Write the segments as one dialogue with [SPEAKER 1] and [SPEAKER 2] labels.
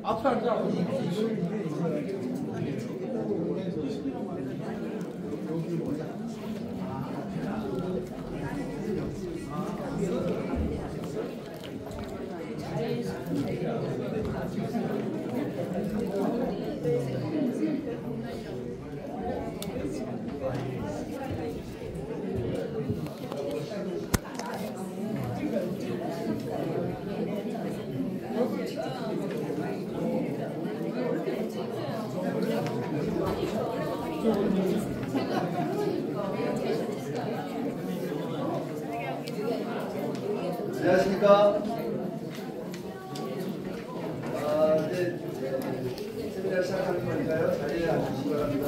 [SPEAKER 1] 앞에 앉아.
[SPEAKER 2] 안녕하십니까. 이제 세미나를 시작하는 거니까요. 자리에 앉으시기 바랍니다.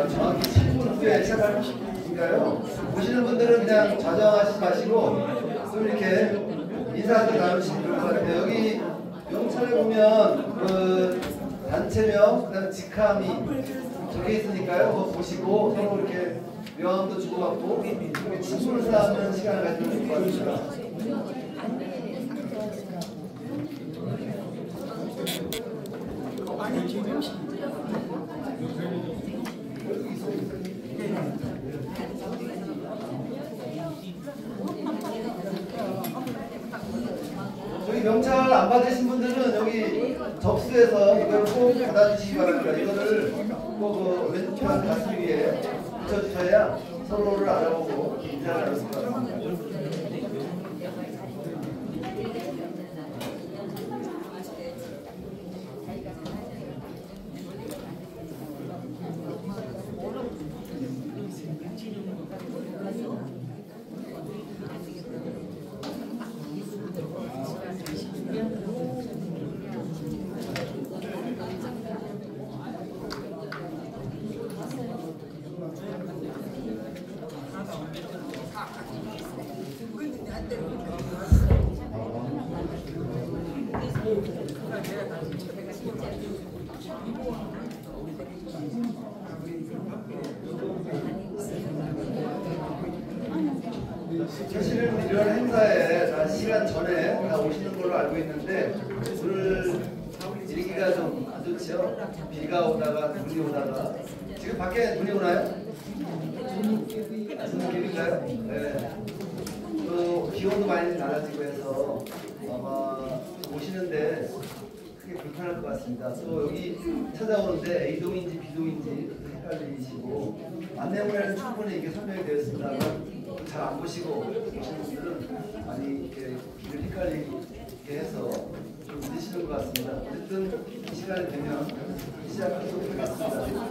[SPEAKER 2] 정확히 10분 후에 시작하니까요. 보시는 분들은 그냥 좌정하시지 마시고 좀 이렇게 인사도 나누시면 좋을 것 같아요. 여기 명찰에 보면 그 단체명, 그다음 직함이 적혀 있으니까요. 그거 보시고 서로 이렇게 명함도 주고받고 친분을 쌓는 시간을 가지면 좋을 것 같습니다. 저희 명찰 안 받으신 분들은 여기 접수해서 이걸 꼭 받아주시기 바랍니다. 이거를 꼭 왼편 가슴 위에 붙여주셔야 서로를 알아보고 인사를 나눌 수 있습니다. 사실은 이런 행사에 다 시간 전에 다 오시는 걸로 알고 있는데 오늘 일기가 좀 안 좋지요. 비가 오다가 눈이 오다가 지금 밖에 눈이 오나요? 무슨 길인가요? 네. 또 기온도 많이 낮아지고 해서 아마 오시는데 크게 불편할 것 같습니다. 또 여기 찾아오는데 A동인지 B동인지 헷갈리시고 안내문에는 충분히 이게 설명이 되어 있습니다만 잘 안 보시고 오시는 분들은 많이 이렇게 길을 헷갈리게 해서 좀 늦으시는 것 같습니다. 어쨌든 이 시간이 되면 시작하도록 하겠습니다.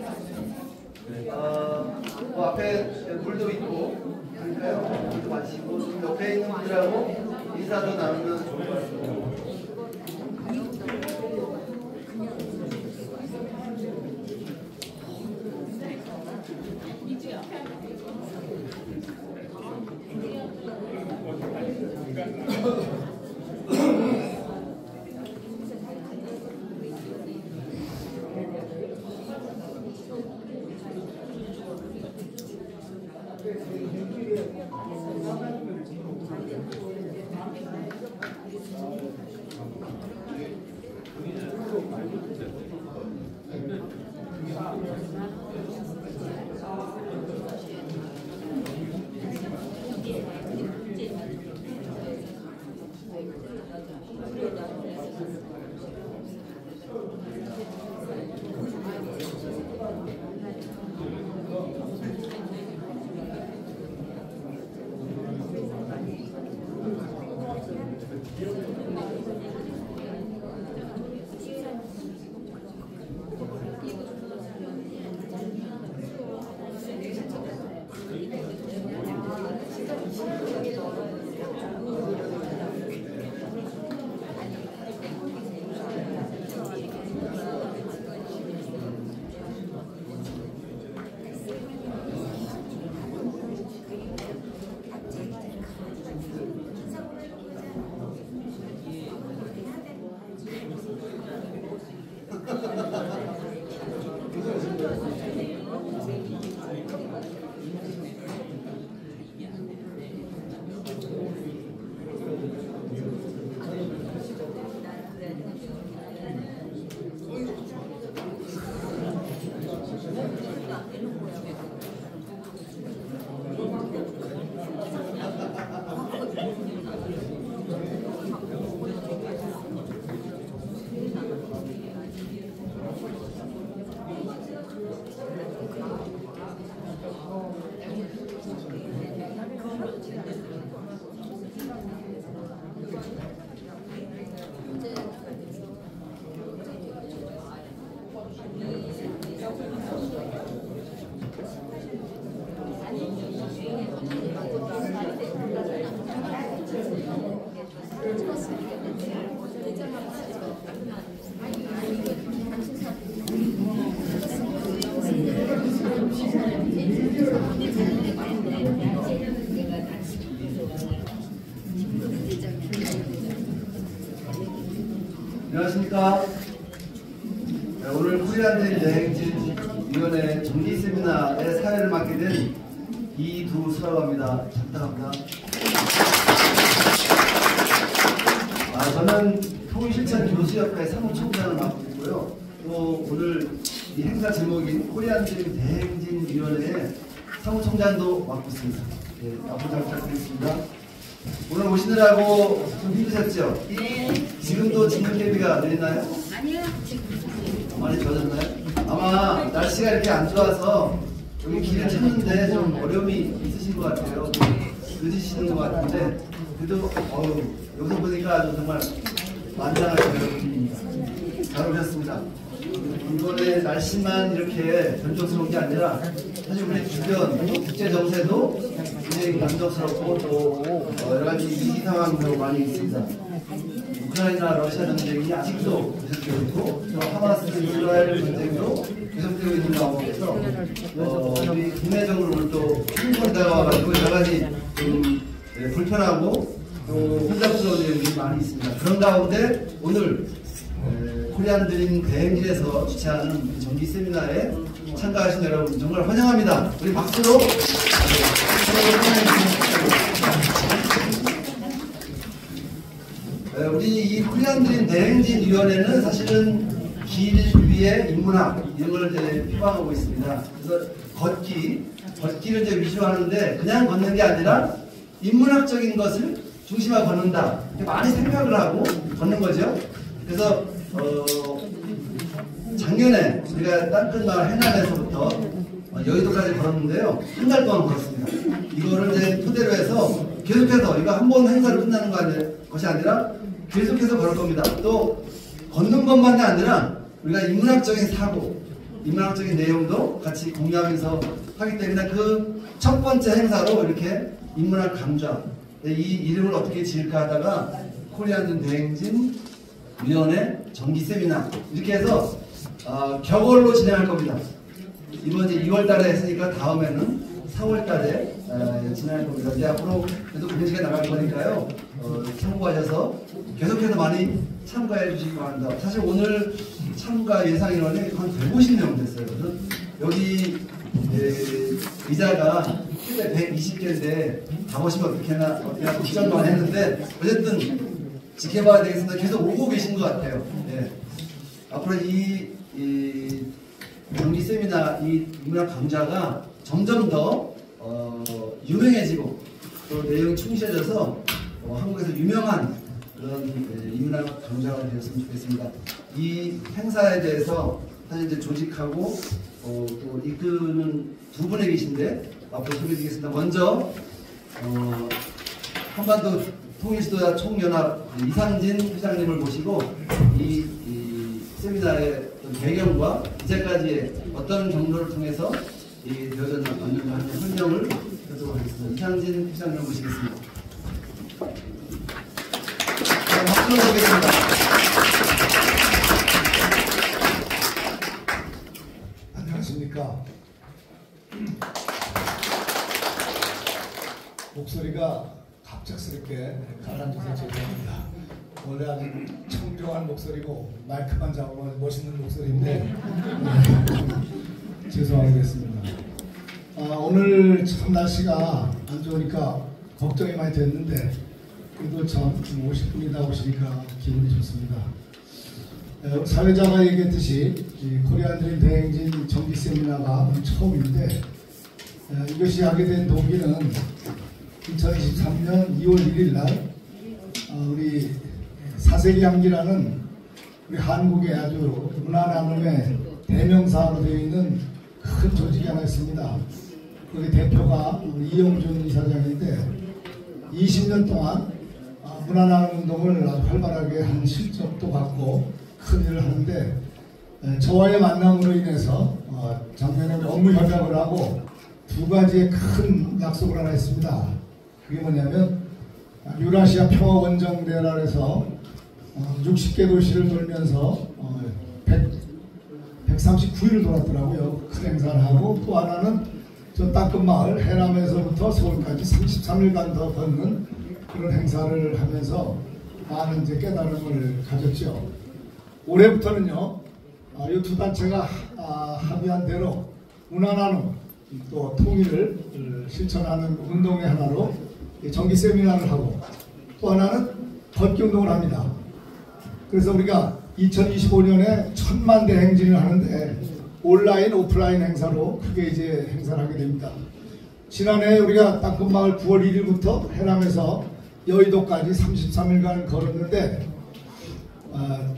[SPEAKER 2] 뭐 앞에 물도 있고 그러니까요. 물도 마시고 좀 옆에 있는 분들하고 인사도 나누면 좋을 것 같습니다. 안녕하십니까. 네, 오늘 코리안드림 대행진위원회 정기 세미나의 사회를 맡게 된 이두수라고 합니다. 잘 부탁합니다. 저는 통일실천 교수협회 사무총장을 맡고 있고요. 또 오늘 이 행사 제목인 코리안드림 대행진위원회의 사무총장도 맡고 있습니다. 네, 앞으로 잘 부탁드리겠습니다. 오늘 오시느라고 좀 힘드셨죠?
[SPEAKER 1] 네.
[SPEAKER 2] 지금도 진행 대비가 내리나요?
[SPEAKER 1] 아니요.
[SPEAKER 2] 많이 좋아졌나요? 아마 날씨가 이렇게 안 좋아서 여기 길을 찾는데 좀 어려움이 있으신 것 같아요. 늦으시는 것 같은데 그래도 여기서 보니까 아주 정말 만장하신 여러분입니다. 잘 오셨습니다. 이번에 날씨만 이렇게 변동스러운 게 아니라 사실 우리 주변 국제 정세도 굉장히 변동스럽고 또 여러 가지 위기 상황도 많이 있습니다. 우크라이나 러시아 전쟁이 아직도 계속되고 있고 또 하마스 이스라엘 전쟁도 계속되고 있는 가운데서 우리 국내적으로 오늘 또 한번 다가와가지고 여러 가지 좀 불편하고 또 혼잡스러운 내용이 많이 있습니다. 그런 가운데 오늘 코리안드림 대행진에서 주최하는 정기 세미나에 참가하신 여러분 정말 환영합니다. 우리 박수로 우리 이 코리안드림 대행진위원회는 사실은 길 위에 인문학 이런 걸 이제 표방하고 있습니다. 그래서 걷기를 이제 위주하는데 그냥 걷는 게 아니라 인문학적인 것을 중심하고 걷는다. 많이 생각을 하고 걷는 거죠. 그래서 작년에 우리가 땅끝마을 해남에서부터 여의도까지 걸었는데요. 한 달 동안 걸었습니다. 이거를 이제 토대로 해서 계속해서 이거 한 번 행사로 끝나는 것이 아니라 계속해서 걸을 겁니다. 또 걷는 것만이 아니라 우리가 인문학적인 사고, 인문학적인 내용도 같이 공유하면서 하기 때문에 그 첫 번째 행사로 이렇게 인문학 강좌 이 이름을 어떻게 지을까 하다가 코리안드림 대행진 위원회 정기 세미나 이렇게 해서 격월로 진행할 겁니다. 이번 이제 2월 달에 했으니까 다음에는 4월 달에 진행할 겁니다. 이제 앞으로 계속 공지가 나갈 거니까요. 참고하셔서 계속해서 많이 참가해 주시기 바랍니다. 사실 오늘 참가 예상 인원이 한 150명 됐어요. 그래서 여기 의자가 최대 120개인데 다 보시면 어떻게 하나 걱정 많이 했는데 어쨌든 지켜봐야 되겠습니다. 계속 오고 계신 것 같아요. 네. 앞으로 이 정기 세미나 이 인문학 강좌가 점점 더 유명해지고 또 내용이 충실해져서 한국에서 유명한 그런 인문학 강좌가 되었으면 좋겠습니다. 이 행사에 대해서 사실 이제 조직하고 또 이끄는 두 분에 계신데 앞으로 소개드리겠습니다. 먼저 한반도 통일지도자 총연합 이상진 회장님을 모시고 이 세미나의 배경과 이제까지의 어떤 경로를 통해서 되어졌는가 하는 설명을 하도록 하겠습니다. 이상진 회장님을 모시겠습니다. 박수로 보겠습니다.
[SPEAKER 3] 안녕하십니까. 목소리가 갑작스럽게 가라앉아서 죄송합니다. 원래 아주 청정한 목소리고 마이크만 잡으면 멋있는 목소리인데 죄송하게 됐습니다. 오늘 참 날씨가 안 좋으니까 걱정이 많이 됐는데 그래도 참 50분이다 오시니까 기분이 좋습니다. 사회자가 얘기했듯이 코리안드림 대행진 정기 세미나가 처음인데 이것이 하게 된 동기는 2023년 2월 1일 날 우리 사색양기라는 우리 한국의 아주 문화나눔의 대명사로 되어 있는 큰 조직이 하나 있습니다. 거기 대표가 이영준 이사장인데 20년 동안 문화나눔 운동을 아주 활발하게 한 실적도 갖고 큰 일을 하는데 저와의 만남으로 인해서 작년에 업무 협약을 하고 두 가지의 큰 약속을 하나 했습니다. 그게 뭐냐면 유라시아 평화원정대회에서 60개 도시를 돌면서 139일을 돌았더라고요. 큰 행사를 하고 또 하나는 저 땅끝마을 해남에서부터 서울까지 33일간 더 걷는 그런 행사를 하면서 많은 이제 깨달음을 가졌죠. 올해부터는요, 이 두 단체가 합의한 대로 문화나눔 또 통일을 실천하는 운동의 하나로 정기 세미나를 하고 또 하나는 걷기 운동을 합니다. 그래서 우리가 2025년에 1000만 대 행진을 하는데 온라인, 오프라인 행사로 크게 이제 행사를 하게 됩니다. 지난해 우리가 땅끝마을 9월 1일부터 해남에서 여의도까지 33일간 걸었는데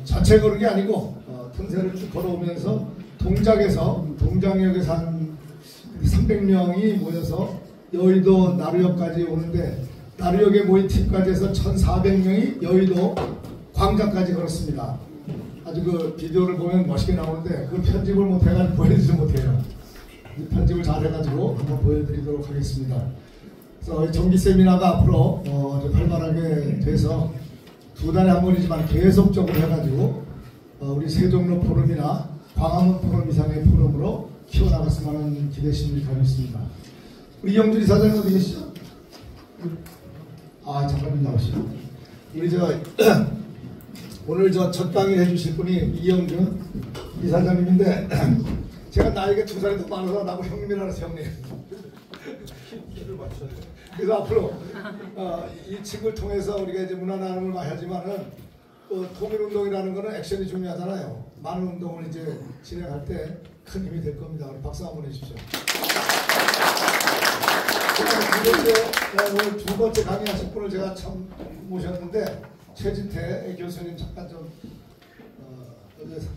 [SPEAKER 3] 전체 걸은 게 아니고 틈새를 쭉 걸어오면서 동작역에서 한 300명이 모여서 여의도 나루역까지 오는데 나루역에 모인 팀까지 해서 1400명이 여의도 광장까지 걸었습니다. 아주 그 비디오를 보면 멋있게 나오는데 그 편집을 못해가지고 보여주지 못해요. 편집을 잘 해가지고 한번 보여드리도록 하겠습니다. 그래서 정기 세미나가 앞으로 활발하게 돼서 두 달에 한 번이지만 계속적으로 해가지고 우리 세종로 포럼이나 광화문 포럼 이상의 포럼으로 키워나갔으면 하는 기대심이 가지고 있습니다. 우리 이영준 이사장님 어디 계시죠? 잠깐 나오시죠. 우리 오늘 첫 강의를 해주실 분이 이영준 이사장님인데 제가 나이가 2살이 더 많아서 나하고 형님이라 해서 형님. 키를 맞춰야 돼요. 그래서 앞으로 이 책을 통해서 우리가 이제 문화나눔을 많이 하지만은 통일운동이라는 거는 액션이 중요하잖아요. 많은 운동을 이제 진행할 때 큰 힘이 될 겁니다. 우리 박수 한번 해주십시오. 오늘 두 번째 강의하실 분을 제가 참 모셨는데 최진태 교수님 잠깐 좀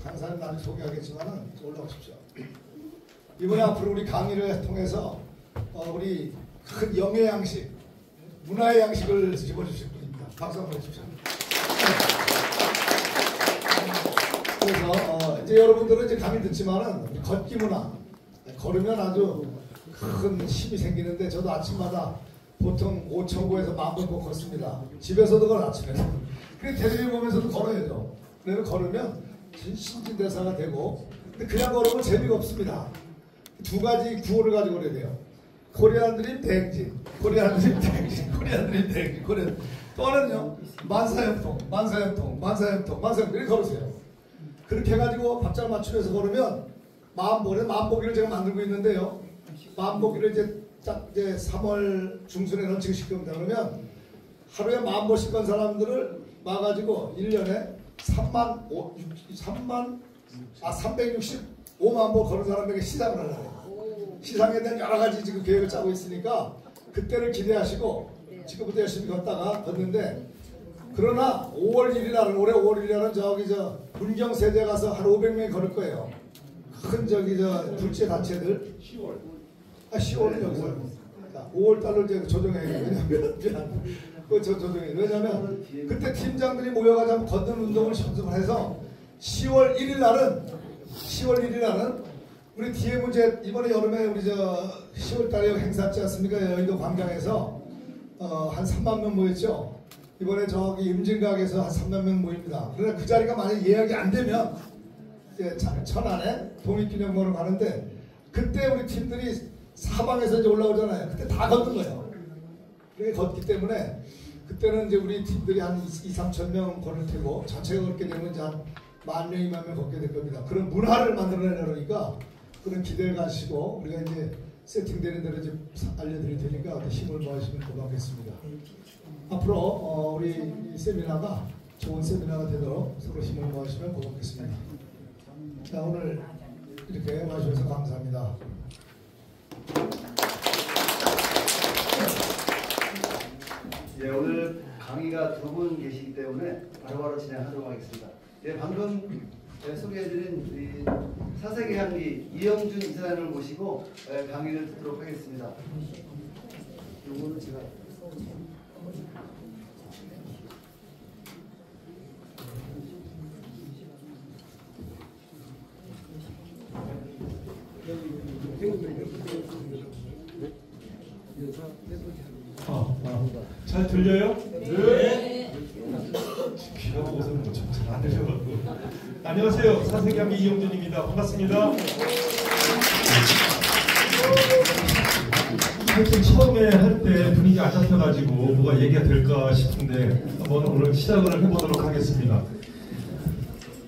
[SPEAKER 3] 강사님 나중에 소개하겠지만은 올라오십시오. 이번에 앞으로 우리 강의를 통해서 우리 큰 영의 양식, 문화의 양식을 집어주실 분입니다. 박수 한번 해주십시오. 그래서 이제 여러분들은 이제 강의 듣지만은 걷기 문화, 걸으면 아주 큰 힘이 생기는데 저도 아침마다 보통 5,000보에서 10,000보 꼭 걷습니다. 집에서도 걸어 아침에. 그래 텔레비전 보면서도 걸어야죠. 그래서 걸으면 신진대사가 되고 근데 그냥 걸으면 재미가 없습니다. 두 가지 구호를 가지고 그래야 돼요. 코리안 드림 대행진, 코리안 드림 대행진, 코리안 드림 대행진, 코리안. 또 하나는요, 만사형통, 만사형통, 만사형통, 만사형통 이렇게 걸으세요. 그렇게 해가지고 박자를 맞추면서 걸으면 마음보기를 제가 만들고 있는데요. 마음보기를 이제 딱 이제 3월 중순에 런칭시킬 겁니다. 그러면 하루에 10,000보씩 건 사람들을 와가지고 1년에 365만 보 거는 사람에게 시상을 하려고. 시상에 대한 여러 가지 지금 계획을 짜고 있으니까 그때를 기대하시고 지금부터 열심히 걷는데 그러나 5월 1일 날은 올해 5월 1일 날은 문경 세제 가서 한 500명이 걸을 거예요. 큰 불제 단체들 10월은 여기서 5월 달로 이제 조정해야 돼요. 왜냐면 그때 팀장들이 모여가지고 걷는 운동을 연습을 해서 10월 1일 날은 우리 DM 이번에 여름에 우리 10월 달에 행사했지 않습니까? 여의도 광장에서 한 3만 명 모였죠. 이번에 저기 임진각에서 한 3만 명 모입니다. 그러나 그 자리가 만약 예약이 안 되면 천안에 독립기념관으로 가는데 그때 우리 팀들이 사방에서 이제 올라오잖아요. 그때 다 걷는 거예요. 그렇게 걷기 때문에 그때는 이제 우리 팀들이 한 2,000~3,000 명 걸을 테고 자체가 걷게 되면 이제 한 10,000명, 20,000명 걷게 될 겁니다. 그런 문화를 만들어내려니까 그런 기대를 가지시고 우리가 이제 세팅되는 대로 이제 알려드릴 테니까 힘을 모아주시면 고맙겠습니다. 앞으로 우리 이 세미나가 좋은 세미나가 되도록 서로 힘을 모아주시면 고맙겠습니다. 자, 오늘 이렇게 와주셔서 감사합니다.
[SPEAKER 2] 예, 오늘 강의가 두 분 계시기 때문에 바로바로 진행하도록 하겠습니다. 예, 방금 소개해드린 우리 사색의 향기 이영준 이사장을 모시고 강의를 듣도록 하겠습니다. 요거는 제가
[SPEAKER 1] 잘 들려요? 네. 귀가 보고서는 잘안 들려가지고. 안녕하세요. 사색향기 이영준입니다. 반갑습니다. 하여튼 처음에 할 때 분위기 안 잡혀가지고 뭐가 얘기가 될까 싶은데 한번 오늘 시작을 해보도록 하겠습니다.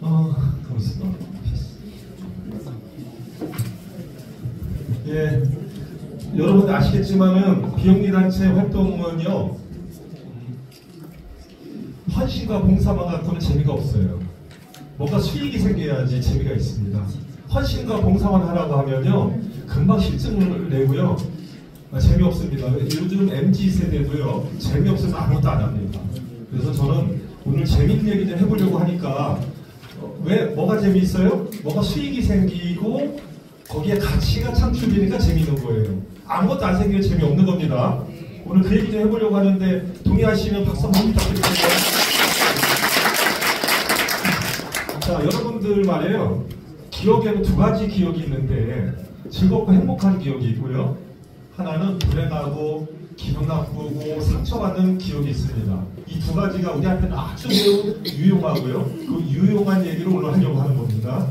[SPEAKER 1] 가만있어. 예, 여러분 아시겠지만은 비영리단체 활동은요, 헌신과 봉사만 갖고는 재미가 없어요. 뭔가 수익이 생겨야지 재미가 있습니다. 헌신과 봉사만 하라고 하면요, 금방 실증을 내고요, 재미없습니다. 요즘 MZ세대도요, 재미없으면 아무것도 안 합니다. 그래서 저는 오늘 재밌는 얘기 좀 해보려고 하니까, 왜, 뭐가 재미있어요? 뭐가 수익이 생기고, 거기에 가치가 창출되니까 재미있는 거예요. 아무것도 안 생기면 재미없는 겁니다. 오늘 그 얘기 좀 해보려고 하는데, 동의하시면 박수 한번 부탁드릴게요. 자, 여러분들 말이에요. 기억에는 두 가지 기억이 있는데, 즐겁고 행복한 기억이 있고요. 하나는 불행하고 기분 나쁘고 상처받는 기억이 있습니다. 이 두 가지가 우리한테는 아주 매우 유용하고요. 그 유용한 얘기를 오늘 하려고 하는 겁니다.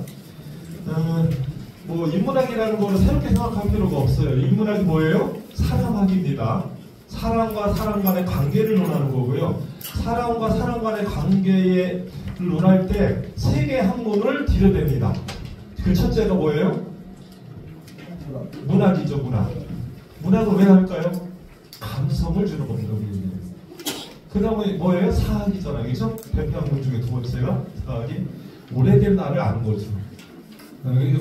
[SPEAKER 1] 뭐 인문학이라는 거는 새롭게 생각할 필요가 없어요. 인문학이 뭐예요? 사람학입니다. 사람과 사람 간의 관계를 논하는 거고요. 사람과 사람 간의 관계를 논할 때 세 개의 학문을 들여댑니다. 그 첫째가 뭐예요? 문학이죠, 문학. 문학을 왜 할까요? 감성을 주는 겁니다, 우리에게. 그 다음에 뭐예요? 사학이잖아요. 그죠? 대표 학문 중에 두 번째가 사학이 오래된 나를 아는 거죠.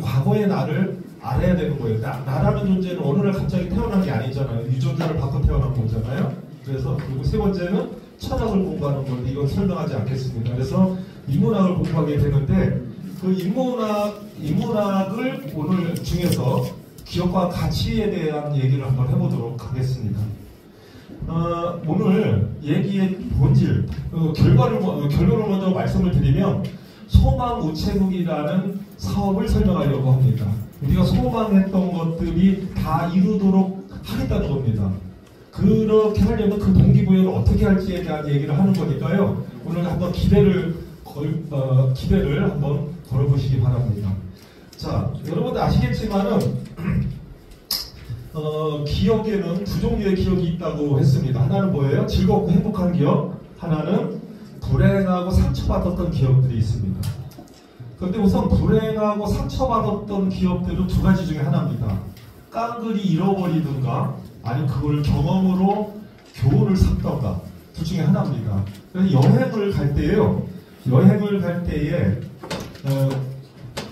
[SPEAKER 1] 과거의 나를 알아야 되는 거예요. 나라는 존재는 어느 날 갑자기 태어난 게 아니잖아요. 유전자를 바꿔 태어난 거잖아요. 그래서 그리고 세 번째는 철학을 공부하는 건데 이건 설명하지 않겠습니다. 그래서 인문학을 공부하게 되는데 그 인문학을 오늘 중에서 기억과 가치에 대한 얘기를 한번 해보도록 하겠습니다. 오늘 얘기의 본질, 결론을 먼저 말씀을 드리면 소망우체국이라는 사업을 설명하려고 합니다. 우리가 소망했던 것들이 다 이루도록 하겠다는 겁니다. 그렇게 하려면 그 동기부여를 어떻게 할지에 대한 얘기를 하는 거니까요. 오늘 한번 기대를 한번 걸어보시기 바랍니다. 자, 여러분들 아시겠지만은 기억에는 두 종류의 기억이 있다고 했습니다. 하나는 뭐예요? 즐겁고 행복한 기억. 하나는 불행하고 상처받았던 기억들이 있습니다. 그런데 우선 불행하고 상처받았던 기억들은 두 가지 중에 하나입니다. 깡그리 잃어버리든가 아니면 그걸 경험으로 교훈을 삼던가 둘 중에 하나입니다. 그래서 여행을 갈 때요. 여행을 갈 때에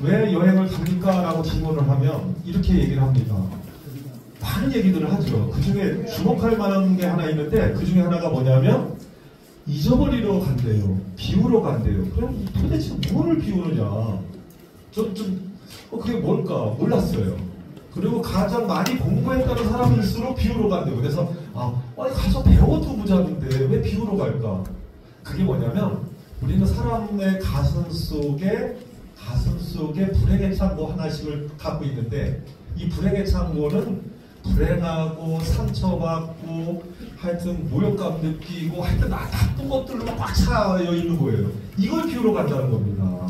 [SPEAKER 1] 왜 여행을 갑니까? 라고 질문을 하면 이렇게 얘기를 합니다. 많은 얘기들을 하죠. 그 중에 주목할 만한 게 하나 있는데 그 중에 하나가 뭐냐면 잊어버리러 간대요. 비우러 간대요. 그럼 도대체 뭐를 비우느냐? 그게 뭘까? 몰랐어요. 그리고 가장 많이 공부했다는 사람일수록 비우러 간대요. 그래서 가서 배워도 무자는데 왜 비우러 갈까? 그게 뭐냐면 우리는 사람의 가슴 속에 불행의 창고 하나씩을 갖고 있는데 이 불행의 창고는 불행하고 상처받고 하여튼 모욕감 느끼고 하여튼 나쁜 것들로 꽉 차여 있는 거예요. 이걸 비우러 간다는 겁니다.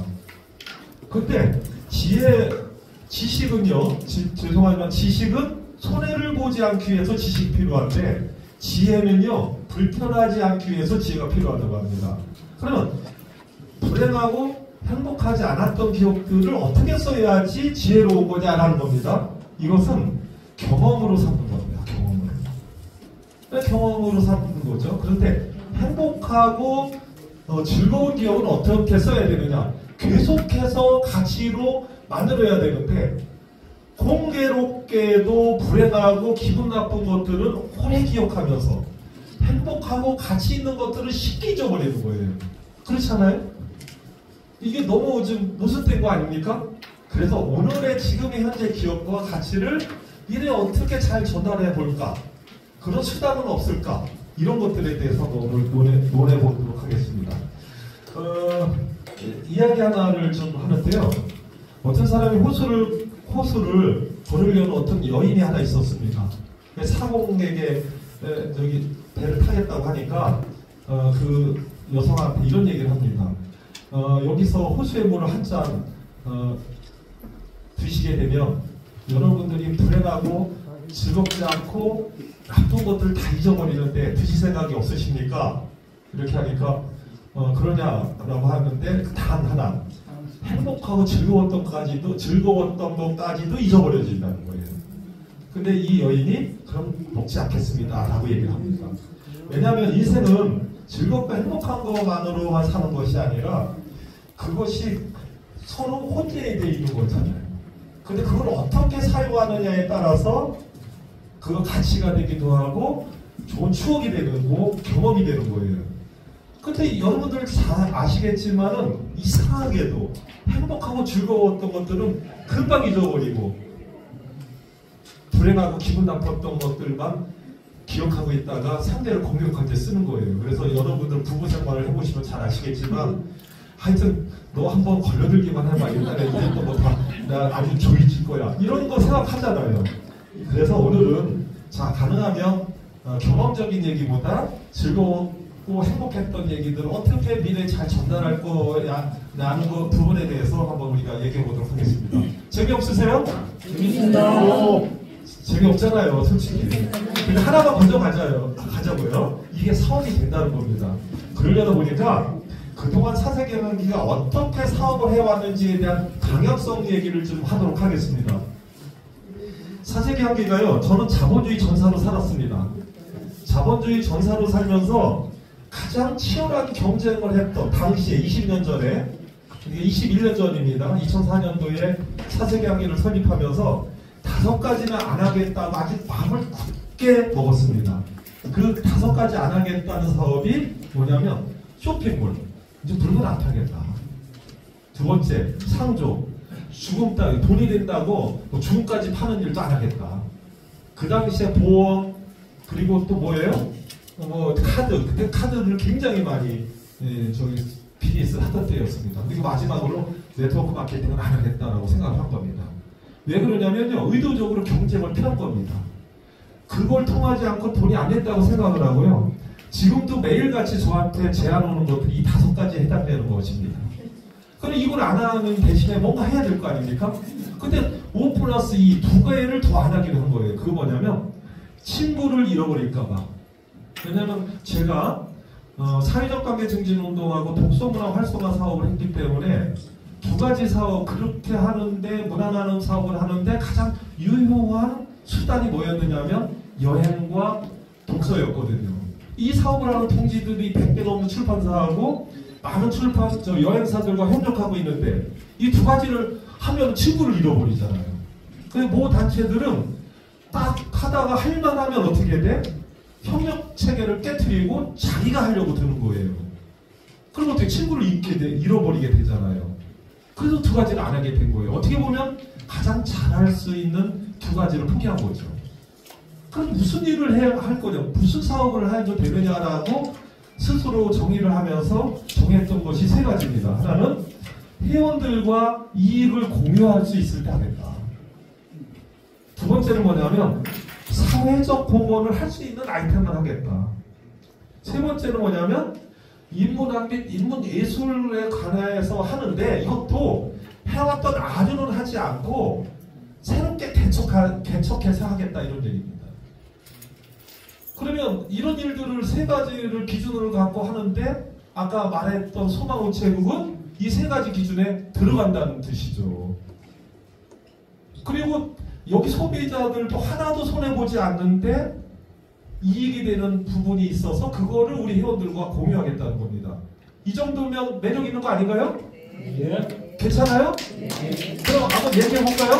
[SPEAKER 1] 근데 지식은요, 죄송하지만 지식은 손해를 보지 않기 위해서 지식이 필요한데 지혜는요, 불편하지 않기 위해서 지혜가 필요하다고 합니다. 그러면 불행하고 행복하지 않았던 기억들을 어떻게 써야지 지혜로운 거냐라는 겁니다. 이것은 경험으로 삼는 겁니다. 경험으로 삼는 거죠. 그런데 행복하고 즐거운 기억은 어떻게 써야 되느냐? 계속해서 가치로 만들어야 되는데 공교롭게도 불행하고 기분 나쁜 것들은 오래 기억하면서 행복하고 가치 있는 것들을 쉽게 잊어버리는 거예요. 그렇잖아요? 이게 너무 좀 모순된 거 아닙니까? 그래서 오늘의 지금의 현재 기억과 가치를 이래 어떻게 잘 전달해 볼까? 그런 수단은 없을까? 이런 것들에 대해서 오늘 논해 보도록 하겠습니다. 이야기 하나를 좀 하는데요. 어떤 사람이 호수를 걸으려는 어떤 여인이 하나 있었습니다. 사공에게 배를 타겠다고 하니까 그 여성한테 이런 얘기를 합니다. 여기서 호수의 물을 한 잔 드시게 되면 여러분들이 불행하고 즐겁지 않고 나쁜 것들을 다 잊어버리는데 드실 생각이 없으십니까? 이렇게 하니까 그러냐라고 하는데 단 하나 행복하고 즐거웠던 것까지도 잊어버려진다는 거예요. 근데 이 여인이 그럼 먹지 않겠습니다 라고 얘기를 합니다. 왜냐하면 인생은 즐겁고 행복한 것만으로만 사는 것이 아니라 그것이 서로 혼재되어 있는 거잖아요. 근데 그걸 어떻게 사용하느냐에 따라서 그 가치가 되기도 하고 좋은 추억이 되는 거, 경험이 되는 거예요. 근데 여러분들 잘 아시겠지만은 이상하게도 행복하고 즐거웠던 것들은 금방 잊어버리고 불행하고 기분 나빴던 것들만 기억하고 있다가 상대를 공격할 때 쓰는 거예요. 그래서 여러분들 부부 생활을 해보시면 잘 아시겠지만 하여튼 너 한번 걸려들기만 해봐. 옛날에 이랬던 거 다 나 아주 조이질 거야. 이런 거 생각하잖아요. 그래서 오늘은 자 가능하면 경험적인 얘기보다 즐거웠고 행복했던 얘기들을 어떻게 미래에 잘 전달할 거야 라는 부분에 대해서 한번 우리가 얘기해 보도록 하겠습니다. 재미없으세요?
[SPEAKER 4] 재밌습니다.
[SPEAKER 1] 재미없잖아요 솔직히. 근데 하나만 먼저 가자고요. 이게 사업이 된다는 겁니다. 그러려다 보니까 그동안 사세경기가 어떻게 사업을 해왔는지에 대한 강역성 얘기를 좀 하도록 하겠습니다. 사세경기가요, 저는 자본주의 전사로 살았습니다. 자본주의 전사로 살면서 가장 치열한 경쟁을 했던 당시에 20년 전에, 이게 21년 전입니다. 2004년도에 사세경기를 설립하면서 5가지는 안 하겠다고 아주 마음을 굳게 먹었습니다. 그 5가지 안 하겠다는 사업이 뭐냐면 쇼핑몰. 이제 물건 안 팔겠다. 두 번째, 상조. 죽음 따위, 돈이 된다고 뭐 죽음까지 파는 일도 안 하겠다. 그 당시에 보험, 그리고 또 뭐예요? 카드. 그때 카드를 굉장히 많이 비즈니스 하던 때였습니다. 그리고 마지막으로 네트워크 마케팅을 안 하겠다라고 생각을 한 겁니다. 왜 그러냐면요, 의도적으로 경쟁을 피한 겁니다. 그걸 통하지 않고 돈이 안 됐다고 생각을 하고요. 지금도 매일같이 저한테 제안 오는 것들이 이 5가지에 해당되는 것입니다. 그럼 이걸 안 하는 대신에 뭔가 해야 될 거 아닙니까? 근데 5+2 2개를 더 안 하기로 한 거예요. 그거 뭐냐면 친구를 잃어버릴까봐. 왜냐면 제가 사회적 관계 증진 운동하고 독서문화 활성화 사업을 했기 때문에 2가지 사업 그렇게 하는데 무난한 사업을 하는데 가장 유효한 수단이 뭐였느냐면 여행과 독서였거든요. 이 사업을 하는 통지들이 100개 넘는 출판사하고 많은 여행사들과 협력하고 있는데 이 2가지를 하면 친구를 잃어버리잖아요. 근데 모 단체들은 딱 하다가 할만하면 어떻게 돼? 협력 체계를 깨트리고 자기가 하려고 드는 거예요. 그럼 어떻게 친구를 잃어버리게 되잖아요. 그래서 2가지를 안 하게 된 거예요. 어떻게 보면 가장 잘할 수 있는 2가지를 포기한 거죠. 그럼 무슨 일을 할 거냐, 무슨 사업을 해도 되느냐라고 스스로 정의를 하면서 정했던 것이 3가지입니다. 하나는 회원들과 이익을 공유할 수 있을 때 하겠다. 2 번째는 뭐냐면 사회적 공헌을 할 수 있는 아이템을 하겠다. 3 번째는 뭐냐면 인문학 및 인문예술에 관해서 하는데 이것도 해왔던 아류는 하지 않고 새롭게 개척해서 하겠다 이런 얘기입니다. 그러면 이런 일들을 3가지를 기준으로 갖고 하는데 아까 말했던 소망우체국은 이 3가지 기준에 들어간다는 뜻이죠. 그리고 여기 소비자들도 하나도 손해보지 않는데 이익이 되는 부분이 있어서 그거를 우리 회원들과 공유하겠다는 겁니다. 이 정도면 매력 있는 거 아닌가요?
[SPEAKER 4] 예.
[SPEAKER 1] 괜찮아요?
[SPEAKER 4] 예.
[SPEAKER 1] 그럼 한번 얘기해볼까요?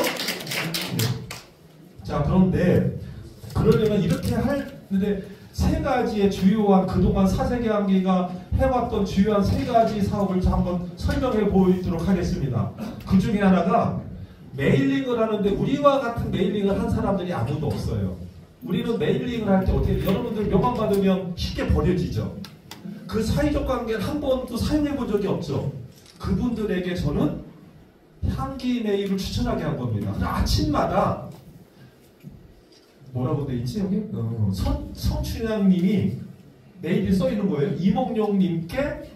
[SPEAKER 1] 네. 자, 그런데 그러려면 이렇게 하는데 3가지의 주요한 그동안 사세계한계가 해왔던 주요한 3가지 사업을 한번 설명해 보이도록 하겠습니다. 그 중에 하나가 메일링을 하는데 우리와 같은 메일링을 한 사람들이 아무도 없어요. 우리는 메일링을 할 때 어떻게 여러분들 명함 받으면 쉽게 버려지죠. 그 사회적 관계를 한 번도 사용해 본 적이 없죠. 그분들에게 저는 향기 메일을 추천하게 한 겁니다. 아침마다 뭐라고 돼 있지 여기? 성춘향님이 메일이 써 있는 거예요. 이몽룡님께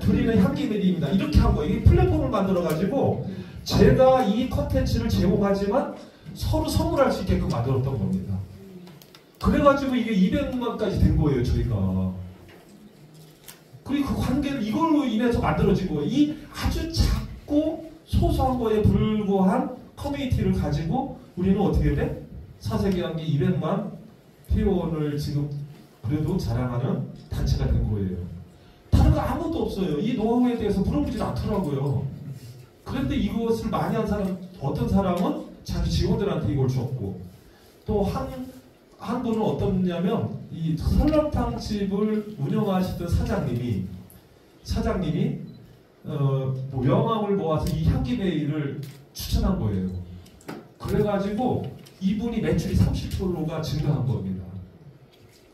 [SPEAKER 1] 드리는 향기 메일입니다. 이렇게 한 거예요. 이 플랫폼을 만들어 가지고 제가 이 컨텐츠를 제공하지만 서로 선물할 수 있게끔 만들었던 겁니다. 그래가지고 이게 200만까지 된 거예요, 저희가. 그리고 그 관계를 이걸로 인해서 만들어진 거예요. 이 아주 작고 소소한 거에 불과한 커뮤니티를 가지고 우리는 어떻게 돼? 사세기한기 200만 회원을 지금 그래도 자랑하는 단체가 된 거예요. 다른 거 아무것도 없어요. 이 노하우에 대해서 물어보질 않더라고요. 그런데 이것을 많이 한 사람, 어떤 사람은 자기 직원들한테 이걸 줬고, 또 한 분은 어떻냐면 이 설렁탕 집을 운영하시던 사장님이 뭐 명함을 모아서 이 향기베이를 추천한 거예요. 그래가지고 이분이 매출이 30%가 증가한 겁니다.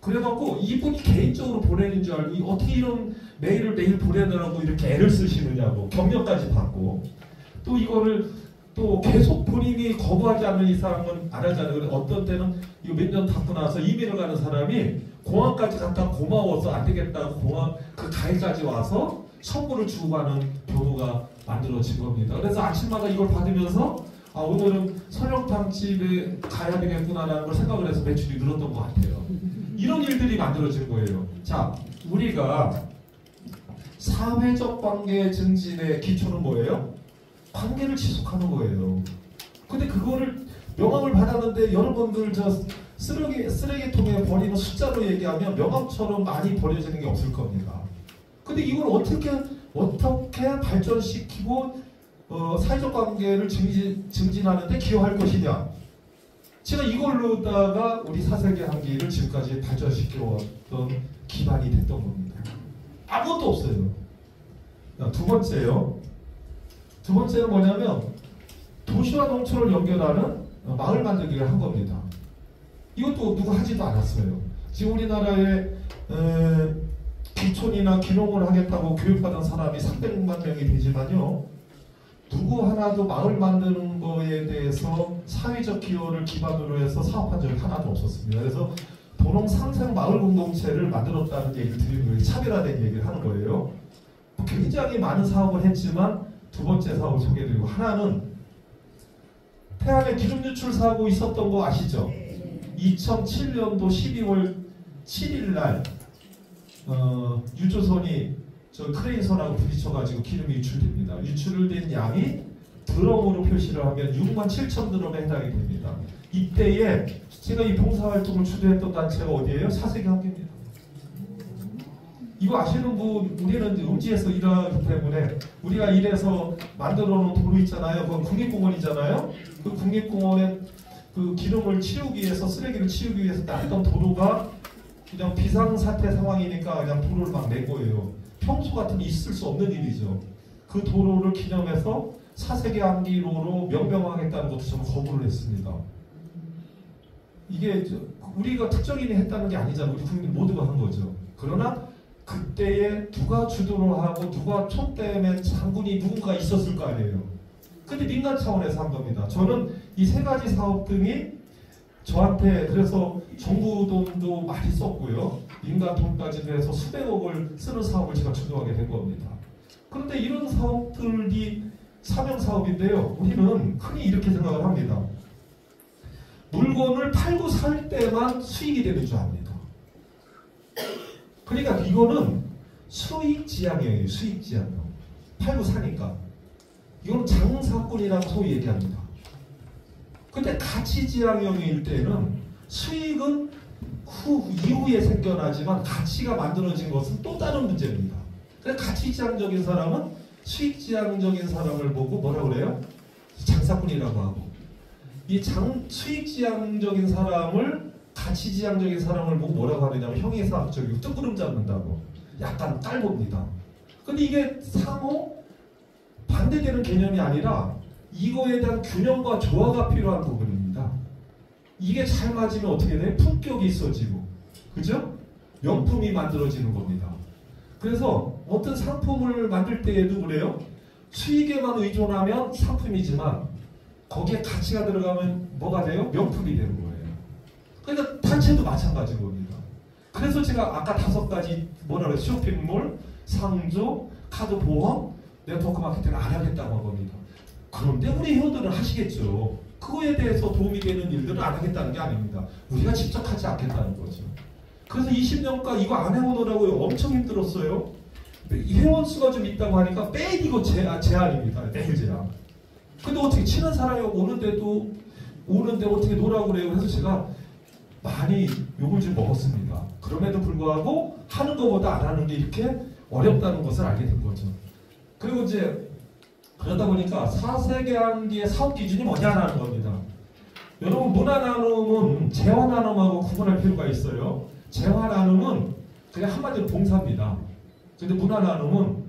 [SPEAKER 1] 그래갖고 이분이 개인적으로 보내는 줄 알고 어떻게 이런 메일을 매일 보내느라고 이렇게 애를 쓰시느냐고 격려까지 받고, 또 이거를 또 계속 본인이 거부하지 않는 이상은 안 하잖아요. 어떤 때는 이거 몇 년 닫고 나서 이민을 가는 사람이 공항까지 갔다 고마워서 안 되겠다고 공항 그 가해까지 와서 선물을 주고 가는 경우가 만들어진 겁니다. 그래서 아침마다 이걸 받으면서 아, 오늘은 설렁탕 집에 가야 되겠구나라는 걸 생각을 해서 매출이 늘었던 것 같아요. 이런 일들이 만들어진 거예요. 자, 우리가 사회적 관계 증진의 기초는 뭐예요? 관계를 지속하는 거예요. 근데 그거를 명함을 받았는데 여러분들 저 쓰레기통에 버리는 숫자로 얘기하면 명함처럼 많이 버려지는 게 없을 겁니다. 근데 이걸 어떻게 발전시키고 사회적 관계를 증진하는데 기여할 것이냐? 제가 이걸로다가 우리 사세기 한기를 지금까지 발전시켜 왔던 기반이 됐던 겁니다. 아무것도 없어요. 두 번째는 뭐냐면 도시와 농촌을 연결하는 마을 만들기를 한 겁니다. 이것도 누가 하지도 않았어요. 지금 우리나라에 기촌이나 기농을 하겠다고 교육받은 사람이 300만 명이 되지만요, 누구 하나도 마을 만드는 거에 대해서 사회적 기여를 기반으로 해서 사업한 적이 하나도 없었습니다. 그래서 도농 상생 마을 공동체를 만들었다는 얘기를 드리는 거예요. 차별화된 얘기를 하는 거예요. 굉장히 많은 사업을 했지만 두 번째 사업을 소개해드리고, 하나는 태안에 기름 유출 사고 있었던 거 아시죠? 2007년도 12월 7일 날 유조선이 저 크레인선하고 부딪혀가지고 기름이 유출됩니다. 유출된 양이 드럼으로 표시를 하면 6만 7천 드럼에 해당이 됩니다. 이때에 제가 이 봉사활동을 주도했던 단체가 어디예요? 사세기 한기입니다. 이거 아시는 분, 우리는 음지에서 일하기 때문에 우리가 이래서 만들어 놓은 도로 있잖아요. 그건 국립공원이잖아요. 그 국립공원에 그 기름을 치우기 위해서, 쓰레기를 치우기 위해서 놨던 도로가 그냥 비상사태 상황이니까 그냥 도로를 막 낸 거예요. 평소 같으면 있을 수 없는 일이죠. 그 도로를 기념해서 사세기 한기로로 명명하겠다는 것도 저는 거부를 했습니다. 이게 우리가 특정인이 했다는 게 아니잖아요. 우리 국민 모두가 한 거죠. 그러나 그때에 누가 주도를 하고 누가 촉대맨 장군이 누군가 있었을 거 아니에요. 근데 민간 차원에서 한 겁니다. 저는 이 세 가지 사업 등이 저한테 그래서 정부 돈도 많이 썼고요, 민간 돈까지도 해서 수백억을 쓰는 사업을 제가 주도하게 된 겁니다. 그런데 이런 사업들이 사명 사업인데요, 우리는 흔히 이렇게 생각을 합니다. 물건을 팔고 살 때만 수익이 되는 줄 압니다. 그러니까 이거는 수익지향형이에요. 수익지향형. 팔고 사니까. 이거는 장사꾼이라고 소위 얘기합니다. 근데 가치지향형일 때는 수익은 이후에 생겨나지만 가치가 만들어진 것은 또 다른 문제입니다. 그래서 가치지향적인 사람은 수익지향적인 사람을 보고 뭐라 그래요? 장사꾼이라고 하고, 이 수익지향적인 사람을 가치지향적인 사람을 보고 뭐라고 하느냐면 형이상학적이고 뜬구름 잡는다고 약간 깔봅니다. 근데 이게 상호 반대되는 개념이 아니라 이거에 대한 균형과 조화가 필요한 부분입니다. 이게 잘 맞으면 어떻게 돼? 품격이 있어지고, 그죠? 명품이 만들어지는 겁니다. 그래서 어떤 상품을 만들 때에도 그래요. 수익에만 의존하면 상품이지만 거기에 가치가 들어가면 뭐가 돼요? 명품이 되는 거예요. 그러니까 단체도 마찬가지인 겁니다. 그래서 제가 아까 5가지 뭐라 그래요? 쇼핑몰, 상조, 카드 보험, 네트워크 마케팅을 안 하겠다고 한 겁니다. 그런데 우리 회원들은 하시겠죠. 그거에 대해서 도움이 되는 일들은 안 하겠다는 게 아닙니다. 우리가 직접 하지 않겠다는 거죠. 그래서 20년간 이거 안 해오느라고 엄청 힘들었어요. 회원 수가 좀 있다고 하니까 매일 이거 제한입니다. 매일 제한. 근데 어떻게 친한 사람이 오는데 어떻게 놀라고 그래요. 그래서 제가 많이 욕을 좀 먹었습니다. 그럼에도 불구하고 하는 것보다 안 하는 게 이렇게 어렵다는 것을 알게 된 거죠. 그리고 이제 그러다 보니까 4세계 한기의 사업 기준이 뭐냐라는 겁니다. 여러분 문화 나눔은 재화 나눔하고 구분할 필요가 있어요. 재화 나눔은 그냥 한마디로 봉사입니다. 근데 문화 나눔은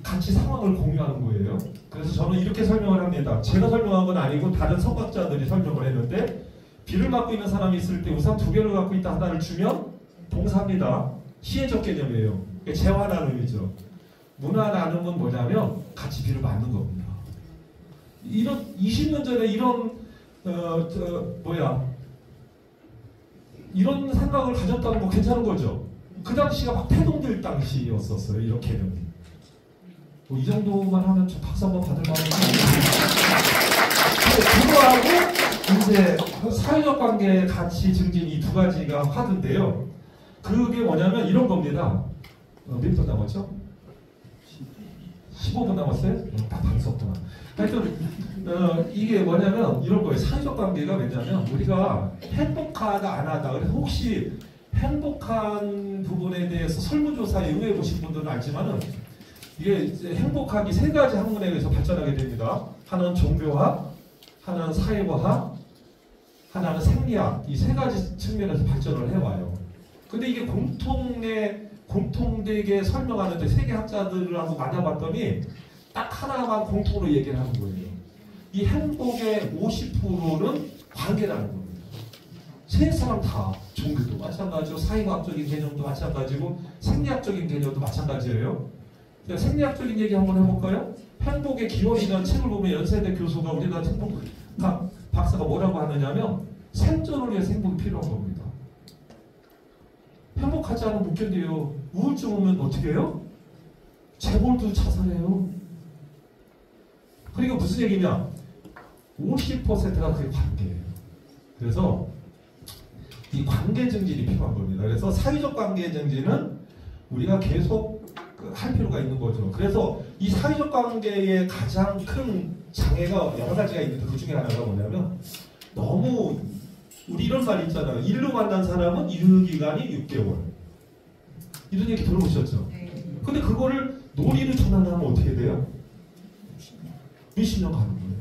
[SPEAKER 1] 같이 상황을 공유하는 거예요. 그래서 저는 이렇게 설명을 합니다. 제가 설명한 건 아니고 다른 성각자들이 설명을 했는데 비를 맡고 있는 사람이 있을 때 우산 2개를 갖고 있다 하나를 주면 봉사입니다. 시혜적 개념이에요. 재화 나눔이죠. 문화 나눔은 뭐냐면 같이 비를 맞는 겁니다. 이런 20년 전에 이런 이런 생각을 가졌다는 거 괜찮은 거죠. 그 당시가 막 태동될 당시였었어요. 이런 개념이. 이 정도만 하면 저 박수 한번 받을 만한. 그거하고 이제 사회적 관계 가치 증진 이 두 가지가 화두인데요. 그게 뭐냐면 이런 겁니다. 몇 분 남았죠? 15분 남았어요? 딱 방송구나. 하여튼 이게 뭐냐면 이런 거예요. 사회적 관계가 왜냐면 우리가 행복하다 안 하다. 그래서 혹시 행복한 부분에 대해서 설문조사에 의뢰해 보신 분들은 알지만은 이게 이제 행복학이 3가지 학문에 의해서 발전하게 됩니다. 하나는 종교학, 하나는 사회과학, 하나는 생리학. 이 3가지 측면에서 발전을 해와요. 근데 이게 공통되게 설명하는데 세계 학자들하고 만나봤더니 딱 하나만 공통으로 얘기를 하는 거예요. 이 행복의 50%는 관계라는 겁니다. 세 사람 다 종교도 마찬가지고 사회과학적인 개념도 마찬가지고 생리학적인 개념도 마찬가지예요. 생리학적인 얘기 한번 해볼까요? 행복의 기원이라는 책을 보면 연세대 교수가 우리나라 행복학 박사가 뭐라고 하느냐면 생존을 위해서 행복이 필요한 겁니다. 행복하지 않으면 못 견뎌요. 우울증 오면 어떻게 해요? 재벌도 자살해요. 그러니까 무슨 얘기냐? 50%가 그게 관계예요. 그래서 이 관계 증진이 필요한 겁니다. 그래서 사회적 관계 증진은 우리가 계속 할 필요가 있는 거죠. 그래서 이 사회적 관계의 가장 큰 장애가 여러 가지가 있는데 그 중에 하나가 뭐냐면 너무 우리 이런 말 있잖아요. 일로 만난 사람은 유효기간이 6개월. 이런 얘기 들어보셨죠? 근데 그거를 놀이로 전환하면 어떻게 돼요? 몇십 년 가는 거예요.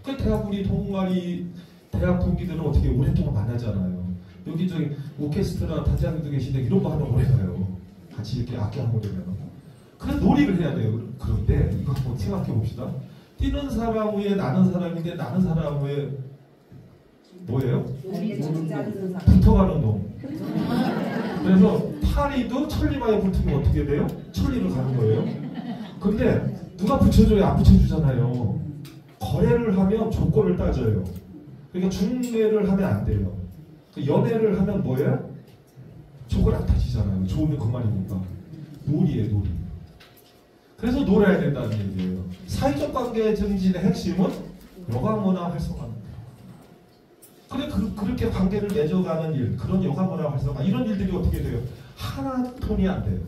[SPEAKER 1] 그 대학 우리 동아리 대학 동기들은 어떻게 오랫동안 만나잖아요. 여기 저기 오케스트라 단장님도 계신데 이런 거 하면 오래 가요. 같이 이렇게 악기 한 번에 하면. 그래서 놀이를 해야 돼요. 그런데 이거 한번 생각해 봅시다. 뛰는 사람 위에 나는 사람인데 나는 사람 위에 뭐예요? 붙어가는 놈. 그래서 파리도 천리마에 붙으면 어떻게 돼요? 천리를 가는 거예요. 근데 누가 붙여줘요? 안 붙여주잖아요. 거래를 하면 조건을 따져요. 그러니까 중매를 하면 안 돼요. 연애를 하면 뭐예요? 조건 안 따지잖아요. 좋으면 그만이니까. 놀이에요, 놀이. 그래서 놀아야 된다는 얘기예요. 사회적 관계 증진의 핵심은 여가문화 활성화입니다. 그래 그렇게 관계를 맺어가는 일, 그런 여가문화 활성화 이런 일들이 어떻게 돼요? 하나 돈이 안 돼요.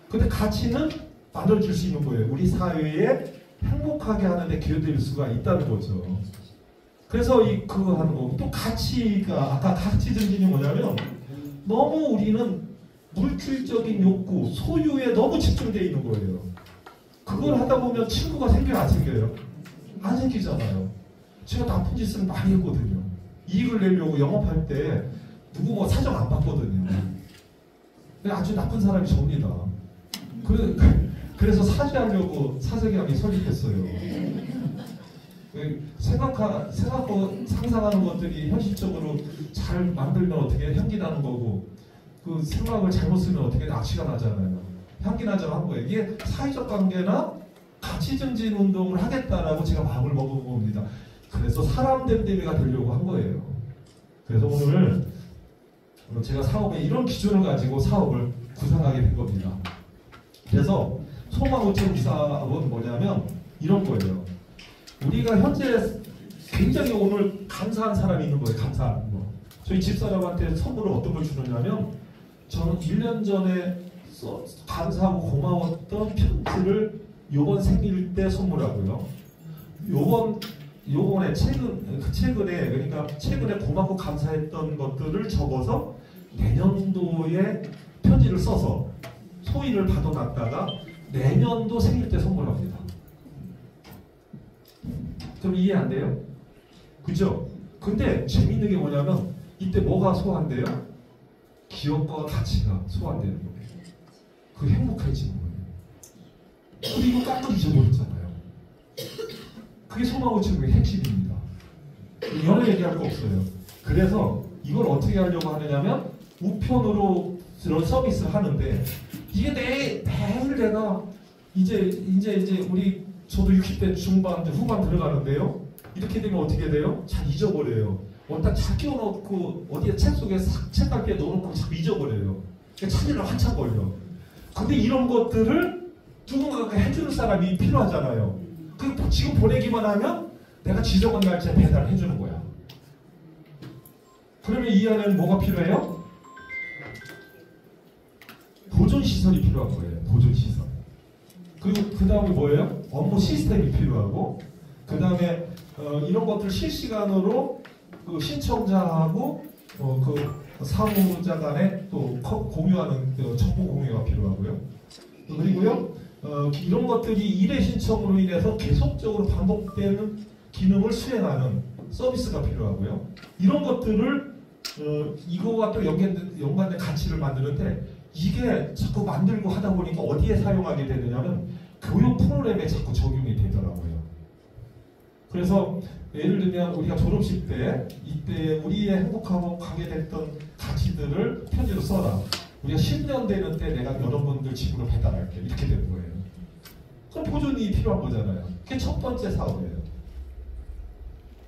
[SPEAKER 1] 근데 가치는 만들어줄 수 있는 거예요. 우리 사회에 행복하게 하는데 기여될 수가 있다는 거죠. 그래서 그거 하는 거고 또 가치가 아까 가치 증진이 뭐냐면 너무 우리는 물질적인 욕구, 소유에 너무 집중되어 있는 거예요. 그걸 하다 보면 친구가 생겨요, 안 생겨요? 안 생기잖아요. 제가 나쁜 짓을 많이 했거든요. 이익을 내려고 영업할 때 누구 뭐 사정 안 받거든요. 근데 아주 나쁜 사람이 접니다. 그래서 사죄하려고 사세계학이 설립했어요. 상상하는 것들이 현실적으로 잘 만들면 어떻게 향기 나는 거고 그 생각을 잘못 쓰면 어떻게 악취가 나잖아요. 향기 나자고 한 거예요. 이게 사회적 관계나 가치 증진 운동을 하겠다라고 제가 마음을 먹은 겁니다. 그래서 사람 댐댐이가 되려고 한 거예요. 그래서 오늘 제가 사업에 이런 기준을 가지고 사업을 구상하게 된 겁니다. 그래서 소망우체국 사업은 뭐냐면 이런 거예요. 우리가 현재 굉장히 오늘 감사한 사람이 있는 거예요. 감사한 거. 저희 집사람한테 선물을 어떤 걸 주느냐면 저는 1년 전에 감사하고 고마웠던 편지를 요번 생일 때 선물하고요. 요번에 최근에 그러니까 최근에 고맙고 감사했던 것들을 적어서 내년도에 편지를 써서 소위를 받아놨다가 내년도 생일 때 선물합니다. 그럼 이해 안 돼요? 그죠? 근데 재밌는 게 뭐냐면 이때 뭐가 소환돼요? 기억과 가치가 소환되는 거예요. 그 행복해지는 거예요. 그리고 깜빡 잊어버렸잖아요. 그게 소망우체국의 핵심입니다. 여러 얘기할 거 없어요. 그래서 이걸 어떻게 하려고 하느냐면 우편으로 그런 서비스를 하는데 이게 매일 내가 이제 우리 저도 60대 중반 후반 들어가는데요. 이렇게 되면 어떻게 돼요? 잘 잊어버려요. 어디다 잘 끼워놓고 어디에 책 속에 책갈피에 넣어놓고 자꾸 잊어버려요. 그러니까 찾으려 한참 걸려. 근데 이런 것들을 누군가가 해주는 사람이 필요하잖아요. 그 지금 보내기만 하면 내가 지정한 날짜에 배달을 해주는 거야. 그러면 이 안에는 뭐가 필요해요? 보존시설이 필요한 거예요. 보존시설. 그리고 그 다음에 뭐예요? 업무 시스템이 필요하고 그 다음에 이런 것들 실시간으로 그 신청자하고 그 사무자 간에 또 공유하는 정보 공유가 필요하고요. 그리고요 이런 것들이 일의 신청으로 인해서 계속적으로 반복되는 기능을 수행하는 서비스가 필요하고요. 이런 것들을 이거와 또 연관된 가치를 만드는데 이게 자꾸 만들고 하다 보니까 어디에 사용하게 되느냐면 교육 프로그램에 자꾸 적용이 되더라고요. 그래서 예를 들면 우리가 졸업식 때 이때 우리의 행복하고 가게 됐던 가치들을 편지로 써라. 우리가 10년 되는 때 내가 여러분들 집으로 배달할게. 이렇게 되는 거예요. 그럼 보존이 필요한 거잖아요. 그게 첫 번째 사업이에요.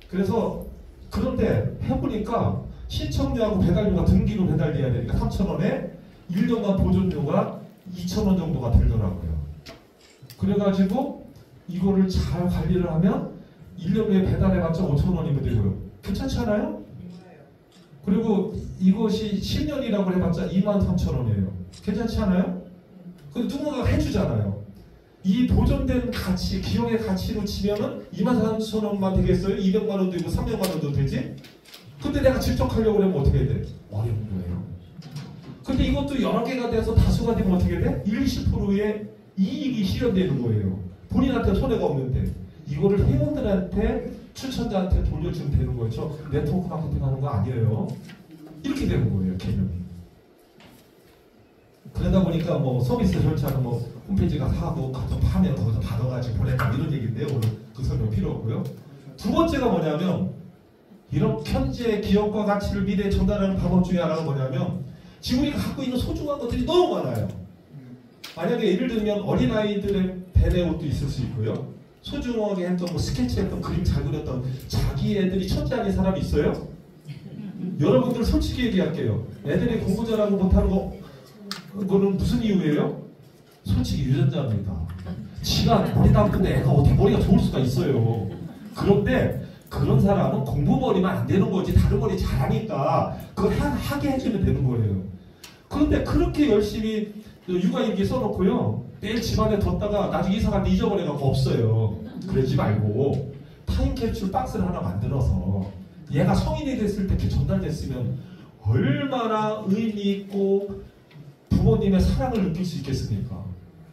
[SPEAKER 1] 그래서 그런데 해보니까 신청료하고 배달료가 등기로 배달돼야 되니까 3,000원에 1년간 보존료가 2,000원 정도가 들더라고요. 그래가지고 이거를 잘 관리를 하면 1년 후에 배달해봤자 5,000원이면 되고요. 괜찮지 않아요? 그리고 이것이 10년이라고 해봤자 23,000원이에요. 괜찮지 않아요? 근데 누군가가 해주잖아요. 이 보존된 가치, 기억의 가치로 치면은 23,000원만 되겠어요? 200만 원도 되고 300만 원도 되지? 근데 내가 직접 하려고 하면 어떻게 돼? 어려운 거예요. 근데 이것도 여러 개가 돼서 다수가 되면 어떻게 돼? 20%의 이익이 실현되는 거예요. 본인한테 손해가 없는데. 이거를 회원들한테 추천자한테 돌려주면 되는 거예요. 저 네트워크 마케팅 하는 거 아니에요. 이렇게 되는 거예요. 개념이. 그러다 보니까 뭐 서비스 절차는 뭐 홈페이지 가서 하고 가서 파면 거기서 받아가지고 보내고 이런 얘기인데요. 오늘 그 설명 필요 없고요. 두 번째가 뭐냐면 이런 현재의 기업과 가치를 미래에 전달하는 방법 중에 하나가 뭐냐면 지금 우리가 갖고 있는 소중한 것들이 너무 많아요. 만약에 예를 들면 어린아이들의 베레 옷도 있을 수 있고요. 소중하게 했던 뭐 스케치했던 그림 잘 그렸던 자기 애들이 천재 아닌 사람이 있어요? 여러분들 솔직히 얘기할게요. 애들이 공부 잘하고 못하는 거는 무슨 이유예요? 솔직히 유전자입니다. 지가 머리 나쁜데 애가 어떻게 머리가 좋을 수가 있어요. 그런데 그런 사람은 공부 머리만 안 되는 거지 다른 머리 잘하니까 그걸 하게 해주면 되는 거예요. 그런데 그렇게 열심히 육아일기 써놓고요. 매일 집안에 뒀다가 나중에 이사 갈 때 잊어버려갖고 없어요. 그러지 말고 타임캡슐 박스를 하나 만들어서 얘가 성인이 됐을 때 이렇게 전달됐으면 얼마나 의미 있고 부모님의 사랑을 느낄 수 있겠습니까?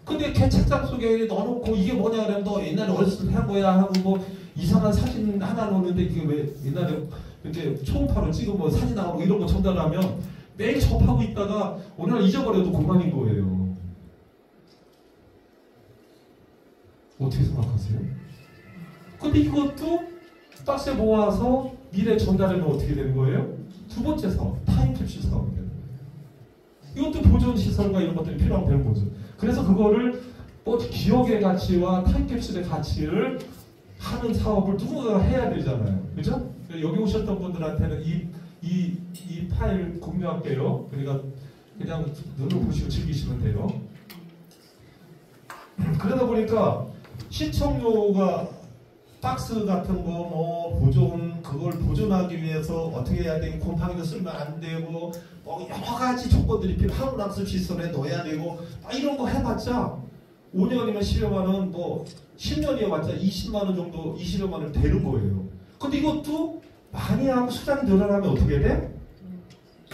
[SPEAKER 1] 근데 걔 책장 속에 넣어놓고 이게 뭐냐 그러면 너 옛날에 어렸을 때 한 거야 하고 뭐 이상한 사진 하나 놓는데 이게 왜 옛날에 이렇게 초음파로 찍으면 사진 나오고 이런 거 전달하면 매일 접하고 있다가 어느 날 잊어버려도 그만인 거예요. 어떻게 생각하세요? 근데 이것도 박스에 모아서 미래 전달하면 어떻게 되는 거예요? 두 번째 사업, 타임캡슐 사업이 되는 거예요. 이것도 보존시설과 이런 것들이 필요하면 되는 거죠. 그래서 그거를 뭐 기억의 가치와 타임캡슐의 가치를 하는 사업을 누군가가 해야 되잖아요. 그죠? 여기 오셨던 분들한테는 이 파일 공유할게요. 그러니까 그냥 눈으로 보시고 즐기시면 돼요. 그러다 보니까 신청료가 박스 같은 거 뭐 보존 그걸 보존하기 위해서 어떻게 해야 되고 곰팡이도 쓰면 안 되고 뭐 여러 가지 조건들이 필요 항우락습 시설에 넣어야 되고 이런 거 해봤자 5년이면 10여만 원, 뭐 10년이어봤자 20만 원 정도 20여만 원 되는 거예요. 근데 이것도 많이 하고 수량이 늘어나면 어떻게 돼?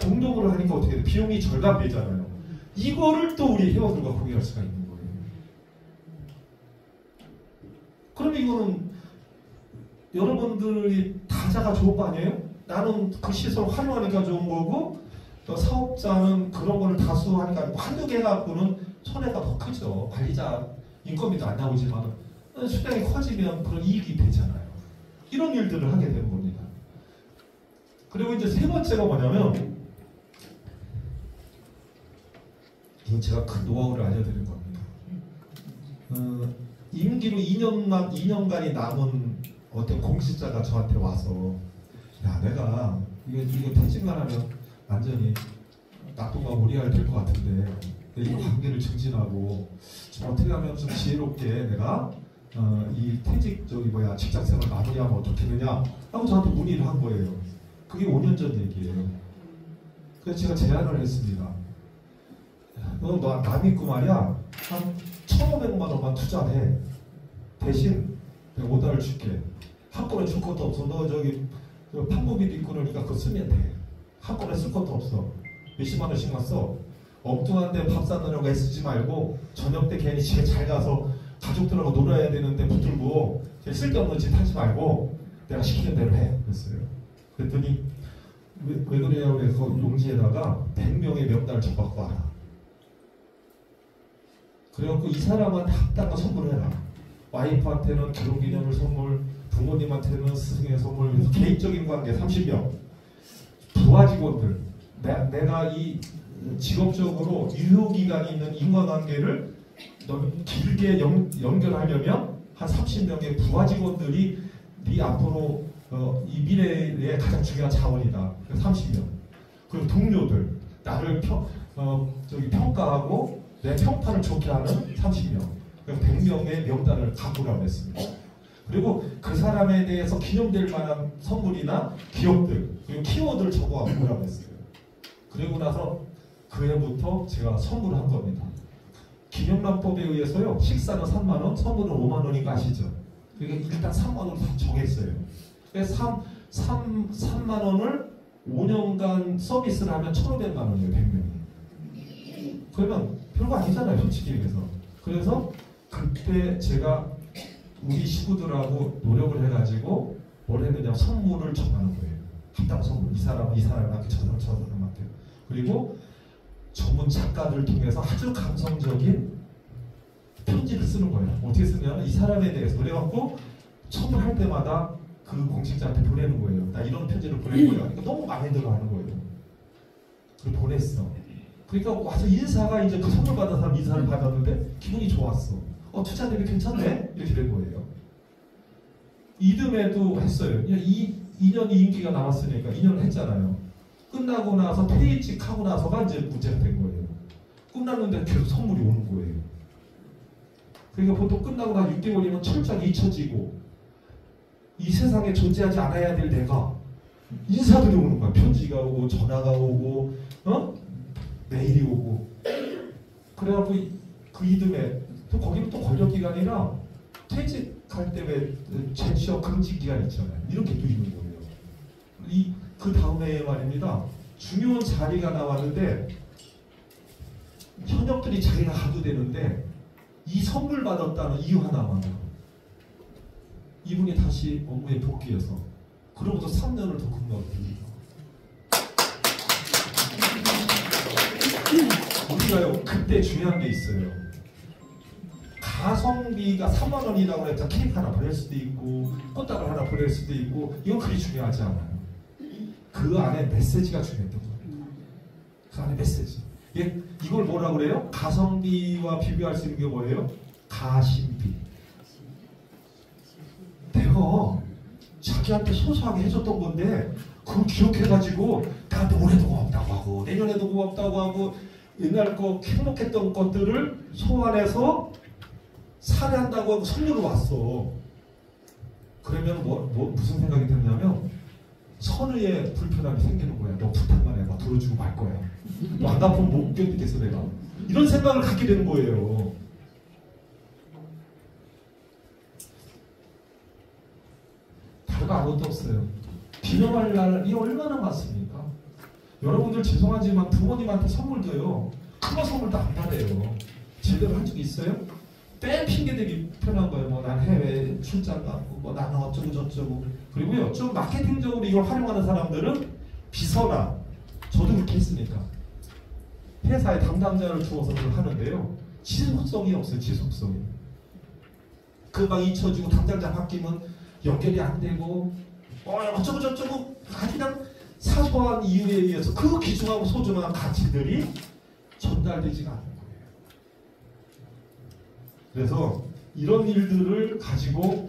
[SPEAKER 1] 공동으로 하니까 어떻게 돼? 비용이 절감되잖아요. 이거를 또 우리 회원들과 공유할 수가 있는 거예요. 그럼 이거는 여러분들이 다자가 좋은 거 아니에요? 나는 그 시설 활용하니까 좋은 거고 또 사업자는 그런 거를 다수 하니까 한두 개 갖고는 손해가 더 크죠. 관리자 인건비도 안 나오지만 수량이 커지면 그런 이익이 되잖아요. 이런 일들을 하게 되는 겁니다. 그리고 이제 세 번째가 뭐냐면 이건 제가 큰 노하우를 알려드린 겁니다. 임기로 2년간이 남은 어떤 공직자가 저한테 와서 야 내가 이거 퇴직만 하면 완전히 낙동과 오리알 될 것 같은데 이 관계를 증진하고 좀 어떻게 하면 좀 지혜롭게 내가 이 퇴직 직장생활 마무리하면 어떻겠느냐 하고 저한테 문의를 한 거예요. 그게 5년 전 얘기예요. 그래서 제가 제안을 했습니다. 너 남 믿고 말이야 한 1,500만 원만 투자해. 대신 내가 오다를 줄게. 한꺼번에 줄 것도 없어. 너 저기 판고비도 있고 그러니까 그거 쓰면 돼. 한꺼번에 쓸 것도 없어. 몇십만 원씩만 써. 엉뚱한데 밥 사느라고 애쓰지 말고 저녁 때 괜히 집에 잘 가서 가족들하고 놀아야 되는데 붙들고 쓸데없는 짓 하지 말고 내가 시키는 대로 해. 그랬어요. 그랬더니 왜 그래요? 그래서 용지에다가 100명의 명단을 적어갖고 와라. 그래갖고 이 사람한테 합당한 선물을 해라. 와이프한테는 결혼기념일 선물, 부모님한테는 스승의 선물, 그래서 개인적인 관계 30명, 부하 직원들, 내가 이 직업적으로 유효기간이 있는 인과관계를 길게 연결하려면 한 30명의 부하 직원들이 네 앞으로 이 미래의 가장 중요한 자원이다. 30명. 그리고 동료들, 나를 평가하고 내 평판을 좋게 하는 30명. 그리고 100명의 명단을 갖고 오라고 했습니다. 그리고 그 사람에 대해서 기념될 만한 선물이나 기업들, 그리고 키워드를 적어 갖고 오라고 했어요. 그리고 나서 그 해부터 제가 선물을 한 겁니다. 기념란법에 의해서요, 식사는 3만원, 선물은 5만원인 거 아시죠? 그러니까 일단 3만원 다 정했어요. 그래서 3만원을 5년간 서비스를 하면 1,500만원이에요, 100명이. 그러면 별거 아니잖아요, 솔직히 얘기해서. 그래서 그때 제가 우리 식구들하고 노력을 해가지고 뭘 했느냐, 선물을 정하는 거예요. 합당 선물. 이 사람한테, 저 사람한테. 그리고 전문 작가들을 통해서 아주 감성적인 편지를 쓰는 거예요. 어떻게 쓰냐면 이 사람에 대해서 그래갖고 선물할 때마다 그 공직자한테 보내는 거예요. 나 이런 편지를 보낼 거야. 그러니까 너무 마음에 들어 하는 거예요. 그리고 보냈어. 그러니까 와서 인사가 이제 그 선물 받은 사람 인사를 받았는데 기분이 좋았어. 투자 대비 괜찮네? 이렇게 된 거예요. 이듬해도 했어요. 2년 임기가 남았으니까 2년을 했잖아요. 끝나고 나서 퇴직하고 나서가 이제 문제가 된 거예요. 끝났는데 계속 선물이 오는 거예요. 그러니까 보통 끝나고 나 6개월이면 철저하게 잊혀지고 이 세상에 존재하지 않아야 될 내가 인사들이 오는 거야. 편지가 오고 전화가 오고 메일이 오고. 그래갖고 그 이듬해 또 거기는 또 권력기관이라 퇴직할 때 왜 재취업 금지 기간 있잖아요. 이렇게 또 있는 거예요. 그 다음에 말입니다. 중요한 자리가 나왔는데 현역들이 자기가 가도 되는데 이 선물 받았다는 이유 하나만 이분이 다시 업무에 복귀해서 그로부터 3년을 더 근무하게 됩니다. 우리가요 그때 중요한 게 있어요. 가성비가 3만 원이라고 해서 케이크 하나 보낼 수도 있고 꽃다발 하나 보낼 수도 있고 이건 그리 중요하지 않아요. 그 안에 메시지가 중요했던 거예요. 그 안에 메시지. 이걸 뭐라고 그래요? 가성비와 비교할 수 있는 게 뭐예요? 가심비. 내가 자기한테 소소하게 해줬던 건데 그걸 기억해가지고 나한테 올해도 고맙다고 하고 내년에도 고맙다고 하고 옛날 거 행복했던 것들을 소환해서 살해한다고 하고 선물을 왔어. 그러면 무슨 생각이 드냐면 선의의 불편함이 생기는 거야. 너 부탁만 해봐. 들어주고 말 거야. 너 안 갚으면 못 견디겠어 내가. 이런 생각을 갖게 되는 거예요. 다르고 아무것도 없어요. 기념할 날이 얼마나 많습니까? 여러분들 죄송하지만 부모님한테 선물 줘요. 큰 선물도 안 받아요. 제대로 한 적이 있어요? 뺀 핑계대기 편한 거예요. 뭐 난 해외 출장 갔고 뭐 나는 어쩌고 저쩌고. 그리고요 좀 마케팅적으로 이걸 활용하는 사람들은 비서나 저도 그렇게 했으니까 회사의 담당자를 주어서 그걸 하는데요. 지속성이 없어요. 지속성이. 금방 잊혀지고 담당자 바뀌면 연결이 안 되고 어쩌고 저쩌고 그냥 사소한 이유에 의해서 그 귀중하고 소중한 가치들이 전달되지가 않는 거예요. 그래서 이런 일들을 가지고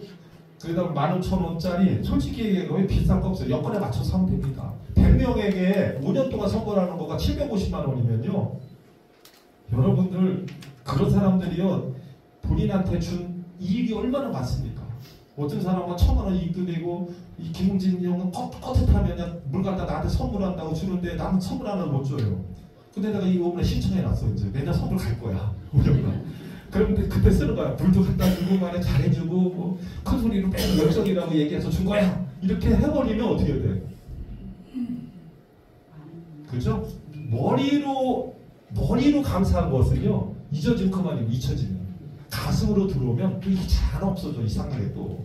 [SPEAKER 1] 그러다 15,000원짜리 솔직히 얘기하면 비싼 거 없어요. 여건에 맞춰서 사면 됩니다. 100명에게 5년 동안 선거라는 거가 750만 원이면요. 여러분들 그런 사람들이요 본인한테 준 이익이 얼마나 많습니까? 어떤 사람은 1,000만 원 이익도 되고 이 김웅진 형은 떳떳하면 물 갖다 나한테 선물한다고 주는데 나는 선물 하나 못 줘요. 근데 내가 이거 오늘 신청해놨어. 이제 내년 선물 갈 거야. 5년간. 그런데 그때 쓰는 거야. 물도 갖다 주고 말에 잘해주고 뭐 큰 소리로 매일 열정이라고 얘기해서 준 거야. 이렇게 해버리면 어떻게 돼? 그죠? 머리로 감사한 것은요 잊어지면 그만이고 잊혀지면 가슴으로 들어오면 또 이게 잘 없어져. 이상하게 또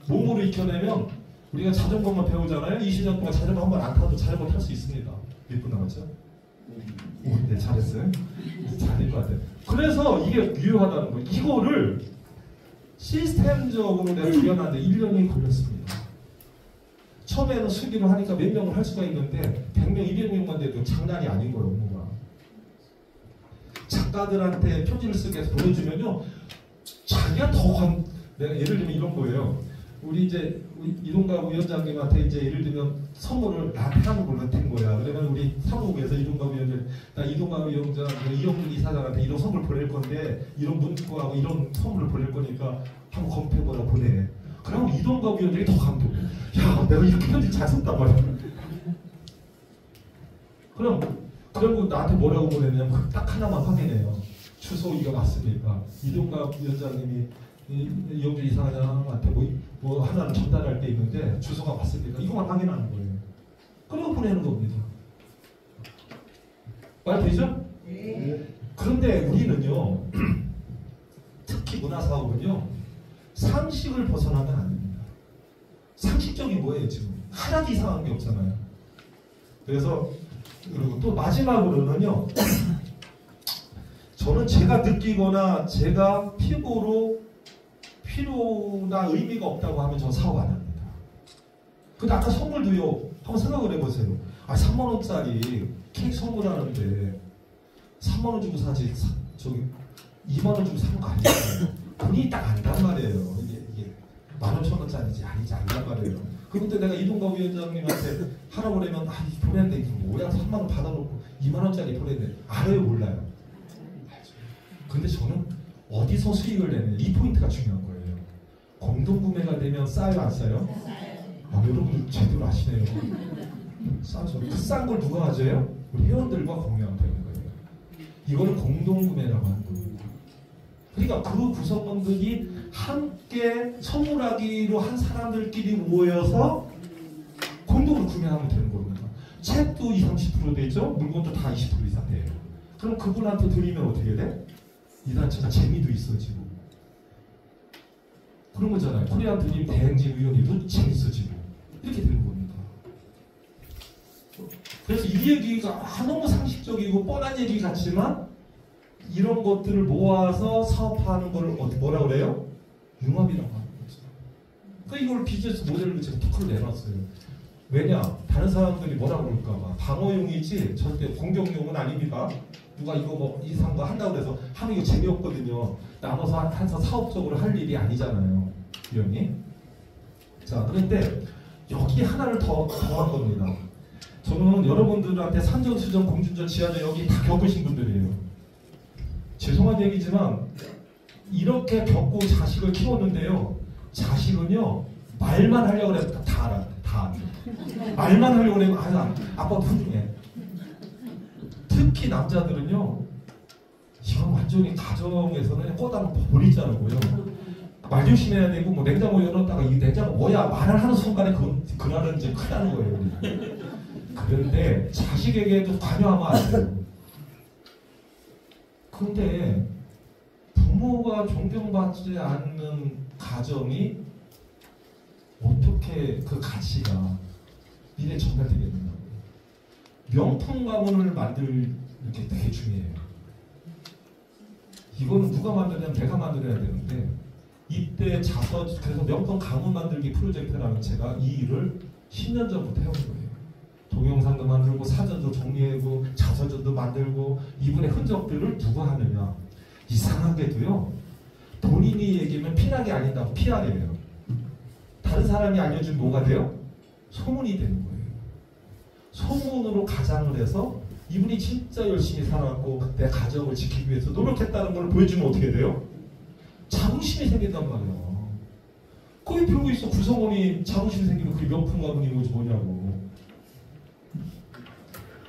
[SPEAKER 1] 몸으로 익혀내면 우리가 자전거만 배우잖아요. 20년 동안 자전거 한 번 안 타도 자전거 탈 수 있습니다. 몇 분 남았죠? 오, 네, 잘했어요. 잘된 것 같아요. 그래서 이게 유효하다는 거예요. 이거를 시스템적으로 내가 구현하는데 1년이 걸렸습니다. 처음에는 수기로 하니까 몇 명을 할 수가 있는데 100명, 200명만 돼도 장난이 아닌 거예요. 업무가. 작가들한테 편지를 쓰게 해서 보내주면요. 자기가 내가 예를 들면 이런 거예요. 우리 이동갑 위원장님한테 이제 예를 들면 선물을 나한테 하는 걸로 된 거야. 그러면 우리 사무국에서 이동갑 위원장, 나 이동갑 위원장, 이영준 이사장한테 이런 선물 보낼 건데 이런 문구하고 이런 선물을 보낼 거니까 한번 검토해보라고 보내. 그럼 이동갑 위원장이 더 감동해. 야, 내가 이렇게 편지 잘 썼단 말이야. 그럼 나한테 뭐라고 보내냐면 딱 하나만 확인해요. 주소 이거 맞습니까? 이동갑 위원장님이 이영준 이사장한테 뭐 하나를 전달할 때 있는데 주소가 맞습니까? 이거만 확인하는 거예요. 그리고 보내는 겁니다. 말 되죠? 네. 그런데 우리는요 특히 문화사업은요 상식을 벗어나면 안 됩니다. 상식적인 뭐예요 지금? 하나도 이상한 게 없잖아요. 그래서 그리고 또 마지막으로는요 저는 제가 느끼거나 제가 필요나 의미가 없다고 하면 저 사업 안 합니다. 근데 아까 선물도요 한번 생각을 해보세요. 3만원짜리 케이크 선물하는데 3만원 주고 사지 2만원 주고 사는 거 아니잖아요. 본인이 딱 안단 말이에요. 이게 15,000원짜리인지 아닌지 안단 말이에요. 그런데 내가 이동갑 위원장님한테 하라 그러면 보냈는데 이게 뭐야 3만원 받아놓고 2만원짜리 보냈는데 알아요 몰라요? 알죠. 근데 저는 어디서 수익을 내는 이 포인트가 중요한 거예요. 공동구매가 되면 싸요 안 싸요? 여러분들 제대로 아시네요. 싸죠. 그 싼 걸 누가 가져요? 우리 회원들과 공유하면 되는 거예요. 이거를 공동구매라고 하는 거예요. 그러니까 그 구성원들이 함께 선물하기로 한 사람들끼리 모여서 공동으로 구매하면 되는 겁니다. 책도 20-30% 되죠? 물건도 다 20% 이상 돼요. 그럼 그분한테 드리면 어떻게 돼? 이 단체가 재미도 있어지고 그런 거잖아요. 코리안 드림 대행진 위원회도 재밌어지고 이렇게 되는 겁니다. 그래서 이 얘기가 너무 상식적이고 뻔한 얘기 같지만 이런 것들을 모아서 사업하는 걸 뭐라고 그래요? 융합이라고 하는 거죠. 그러니까 이걸 비즈니스 모델로 제가 토크를 내놨어요. 왜냐? 다른 사람들이 뭐라고 그럴까봐. 방어용이지 절대 공격용은 아닙니다. 누가 이거 뭐 이상한 거 한다고 해서 하는 게 재미없거든요. 나눠서 한서 사업적으로 할 일이 아니잖아요. 위원님. 자, 그런데 여기 하나를 더한 겁니다. 저는 여러분들한테 산전수전, 공준전, 지하전 여기 다 겪으신 분들이에요. 죄송한 얘기지만 이렇게 겪고 자식을 키웠는데요. 자식은요 말만 하려고 그래도 다 알아. 다 알아. 말만 하려고 그러면 아빠도 훌륭해. 특히 남자들은요 이건 완전히 가정에서는 꼬다로 버리자고요. 말 조심해야 되고 뭐 냉장고 열었다가 이 냉장고 뭐야 말을 하는 순간에 그날은 이제 큰일 나는 거예요. 그런데 자식에게도 관여하면 안 돼요. 근데 부모가 존경받지 않는 가정이 어떻게 그 가치가 미래에 전달되겠느냐고. 명품 가문을 만들 게 되게 중요해요. 이거는 누가 만드냐면 내가 만들어야 되는데 이때 그래서 명품 가문 만들기 프로젝트라는 제가 이 일을 10년 전부터 해온 거예요. 동영상도 만들고 사전도 정리하고 자서전도 만들고 이분의 흔적들을 누가 하느냐. 이상하게도요 본인이 얘기하면 피나게 아닌다고 PR이에요. 다른 사람이 알려주면 뭐가 돼요? 소문이 되는 거예요. 소문으로 가장을 해서 이분이 진짜 열심히 살아왔고 내 가정을 지키기 위해서 노력했다는 걸 보여주면 어떻게 돼요? 자긍심이 생긴단 말이야. 거기 들고 있어. 구성원이 자긍심이 생기면 그게 명품 가문이 뭐냐고.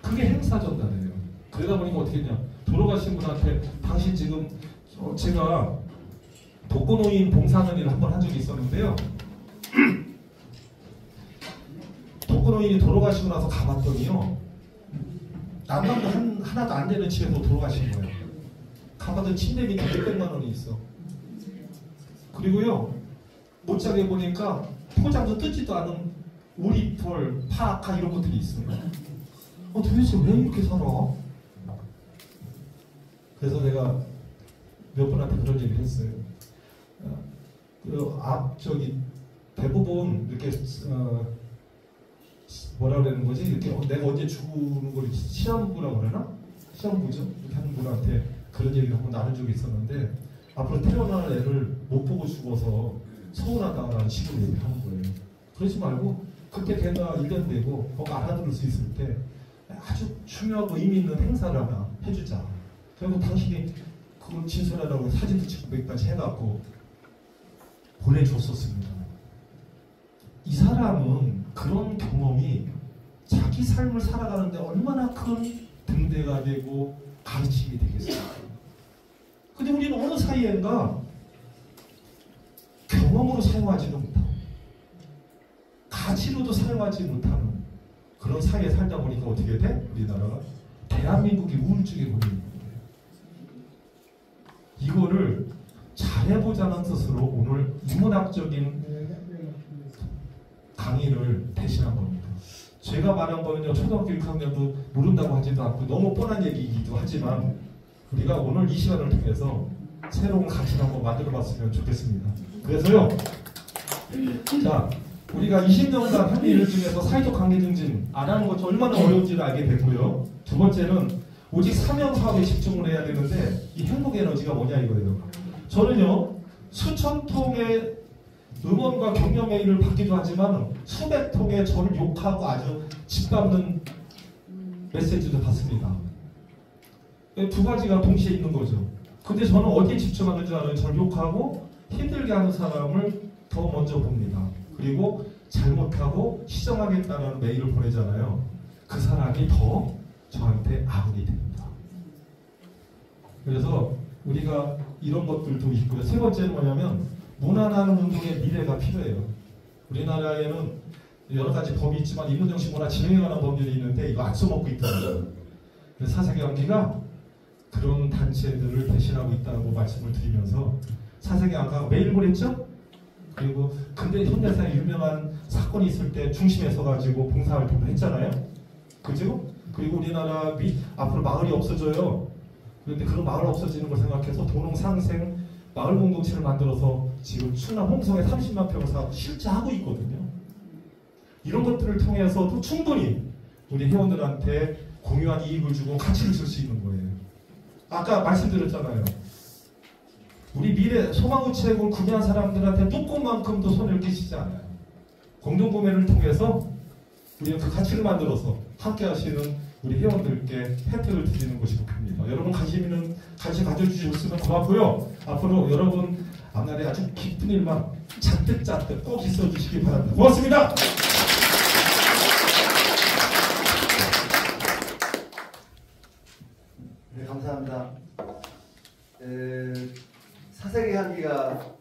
[SPEAKER 1] 그게 행사 전달이에요. 그러다 보니까 어떻게 했냐. 돌아가신 분한테 당신 지금 제가 독거노인 봉사하는 일을 한번 한 적이 있었는데요. 독거노인이 돌아가시고 나서 가봤더니요. 난방도 하나도 안 되는 집에서 돌아가신 거예요. 가봤더니 침대 밑에 몇백만 원이 있어. 그리고요. 못 자게 보니까 포장도 뜯지도 않은 오리털, 파카 이런 것들이 있어요. 도대체 왜 이렇게 살아? 그래서 내가 몇 분한테 그런 얘기를 했어요. 대부분 이렇게 뭐라 그러는 거지? 이렇게 내가 언제 죽는 걸 시험부라고 그러나? 시험부죠? 이렇게 하는 분한테 그런 얘기를 한번 나눈 적이 있었는데 앞으로 태어날 애를 못 보고 죽어서 서운하다라는 식으로 얘기를 하는 거예요. 그러지 말고 그때 걔가 1년 되고 뭔가 알아들을 수 있을 때 아주 중요하고 의미 있는 행사를 하나 해주자. 그리고 당신이 그걸 진술하라고 사진도 찍고 몇 가지 해갖고 보내줬었습니다. 이 사람은 그런 경험이 자기 삶을 살아가는데 얼마나 큰 등대가 되고 가르침이 되겠어요. 근데 우리는 어느 사이엔가 경험으로 사용하지도 못하고 가치로도 사용하지 못하는 그런 사이에 살다 보니까 어떻게 돼? 우리나라가 대한민국이 우울증에 걸리는 거예요. 이거를 잘해보자는 뜻으로 오늘 인문학적인 강의를 대신한 겁니다. 제가 말한 거는요, 초등학교 6학년도 모른다고 하지도 않고 너무 뻔한 얘기이기도 하지만 우리가 오늘 이 시간을 통해서 새로운 가치를 한번 만들어 봤으면 좋겠습니다. 그래서요, 자, 우리가 20년간 한 일 중에서 사회적 관계 증진 안 하는 것이 얼마나 어려운지를 알게 됐고요. 두 번째는 오직 사명 사업에 집중을 해야 되는데 이 행복 에너지가 뭐냐 이거예요. 저는요, 수천 통의 응원과 격려 메일을 받기도 하지만 수백 통의 저를 욕하고 아주 짓밟는 메시지도 받습니다. 두 가지가 동시에 있는 거죠. 근데 저는 어디에 집중하는 줄 알아요? 저를 욕하고 힘들게 하는 사람을 더 먼저 봅니다. 그리고 잘못하고 시정하겠다는 메일을 보내잖아요. 그 사람이 더 저한테 아군이 됩니다. 그래서 우리가 이런 것들도 있고요. 세 번째는 뭐냐면 문화나눔 운동의 미래가 필요해요. 우리나라에는 여러 가지 법이 있지만 인문정신 문화 진흥에 관한 법률이 있는데 이거 안 써먹고 있다는 거예요. 사세계관계가 그런 단체들을 대신하고 있다고 말씀을 드리면서 사세계관계가 메일 보냈죠? 그리고 근대 현대사에 유명한 사건이 있을 때 중심에 서가지고 봉사활동도 했잖아요. 그죠? 그리고 우리나라 앞으로 마을이 없어져요. 그런데 그런 마을 없어지는 걸 생각해서 도농상생 마을 공동체를 만들어서 지금 충남 홍성에 30만 평을 사고 실제 하고 있거든요. 이런 것들을 통해서도 충분히 우리 회원들한테 공유한 이익을 주고 가치를 줄 수 있는 거예요. 아까 말씀드렸잖아요. 우리 미래 소망우체국을 구매한 사람들한테 뚜껑만큼도 손해를 끼치지 않아요. 공동구매를 통해서 우리는 그 가치를 만들어서 함께 하시는 우리 회원들께 혜택을 드리는 것이 목표입니다. 여러분 관심 가져주셨으면 고맙고요. 앞으로 여러분 앞날에 아주 기쁜 일만 잔뜩 꼭 있어 주시기 바랍니다. 고맙습니다.
[SPEAKER 2] 네, 감사합니다. 사색의 향기가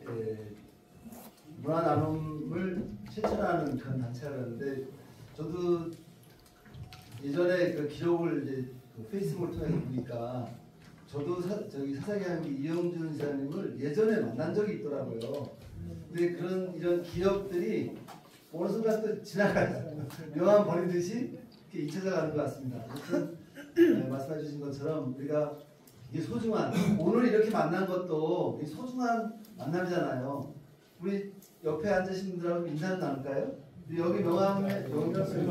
[SPEAKER 2] 문화 나눔을 실천하는 그런 단체라는데 저도 예전에 그 기록을 이제 그 페이스북을 통해서 보니까 저도 사색의 향기 이영준 이사님을 예전에 만난 적이 있더라고요. 근데 이런 기억들이 어느 순간 또 지나가요. 묘한 버리듯이 이렇게 잊혀져 가는 것 같습니다. 아무튼 말씀해 주신 것처럼 우리가 이게 소중한 오늘 이렇게 만난 것도 소중한 만남이잖아요. 우리 옆에 앉으신 분들하고 인사를 나눌까요? 여기 명함에 명찰에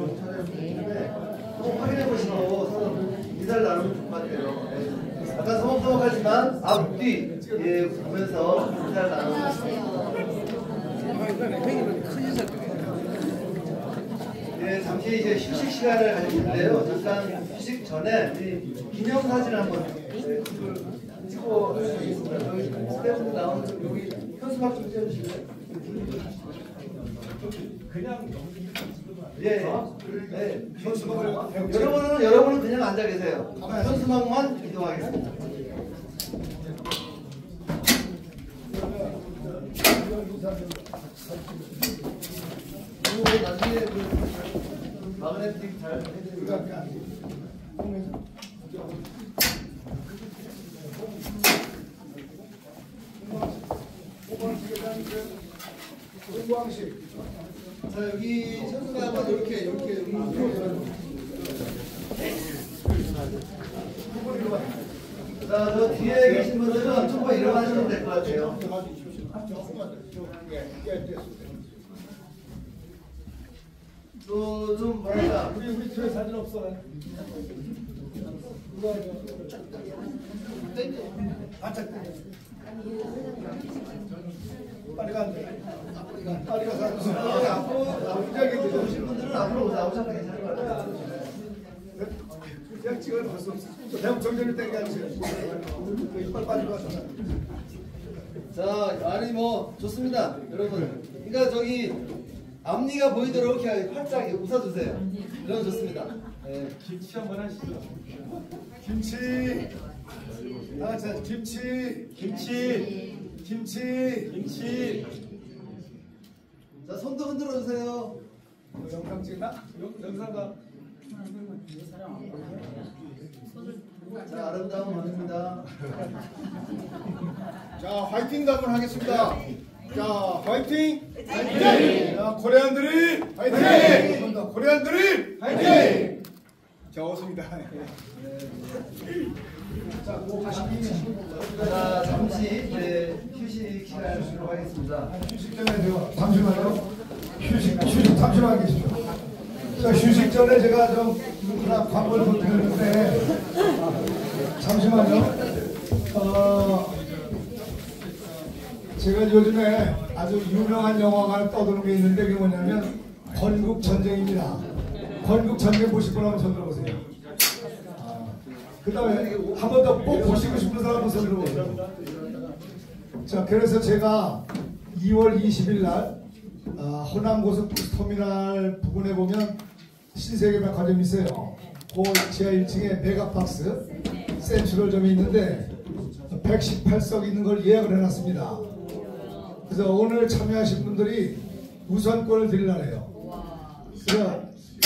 [SPEAKER 2] 꼭 확인해 보시고 서로 인사를 나누면 좋을 것 같아요. 네. 약간 서먹서먹하지만 앞뒤 보면서 인사를 나누겠습니다. 네, 잠시 이제 휴식 시간을 가지는데요. 잠깐 휴식 전에 우리 기념사진 한번 찍고 가겠습니다. 여기 스태프들 나오는 여기 현수막 좀 찍어주실래요?
[SPEAKER 1] 그냥
[SPEAKER 2] 예. 네. 여러분은 그냥 앉아 계세요. 현수막만 이동하겠습니다. 나중에 마그네틱 잘 해드리니까. 자, 여기 선수가 이렇게 자, 저 뒤에 계신 분들은 조금 일어나시면 될 것 같아요. 또 좀 뭐랄까
[SPEAKER 3] 우리 집에 사진 없어. 빨리 가. 빨리 가서
[SPEAKER 2] 앞으로 오신 분들은 앞으로 나오셔도 괜찮을 것 같아요.
[SPEAKER 3] 그냥 찍어도 볼수 없어. 대형 정전을 땡겨 앉으세요. 이빨 빠지고 와서.
[SPEAKER 2] 자, 아니 뭐 좋습니다, 여러분. 그러니까 저기 앞니가 보이도록 이렇게 활짝 웃어주세요. 그러면 좋습니다. 네.
[SPEAKER 1] 김치 한번 하시죠.
[SPEAKER 3] 김치. 아, 자, 김치.
[SPEAKER 2] 자, 손도 흔들어 주세요.
[SPEAKER 3] 영상 찍나? 영상가.
[SPEAKER 2] 자, 아름다운 마누입니다.
[SPEAKER 3] 자, 화이팅 한번 하겠습니다. 자, 화이팅! 화이팅! 자, 코리안들이 화이팅! 코리안들이 화이팅! 자, 좋습니다. 자, 뭐
[SPEAKER 2] 자, 잠시 휴식 시간을 주도록 하겠습니다.
[SPEAKER 3] 휴식 전에 제가 잠시만요. 휴식 잠시만 계시죠. 자, 휴식 전에 제가 좀 하나 광고를 좀 드렸는데 잠시만요. 제가 요즘에 아주 유명한 영화가 떠도는 게 있는데 그게 뭐냐면 건국전쟁입니다. 건국전쟁 보실 분 한번 손 들어보세요. 그 다음에 한 번 더 꼭 보시고 싶은 사람 한번 손 들어보세요. 자, 그래서 제가 2월 20일 날 호남고속버스터미널 부근에 보면 신세계백화점이 있어요. 그 지하 1층에 메가박스 센트럴점이 있는데 118석 있는 걸 예약을 해놨습니다. 그래서 오늘 참여하신 분들이 우선권을 드리려고 해요. 그래서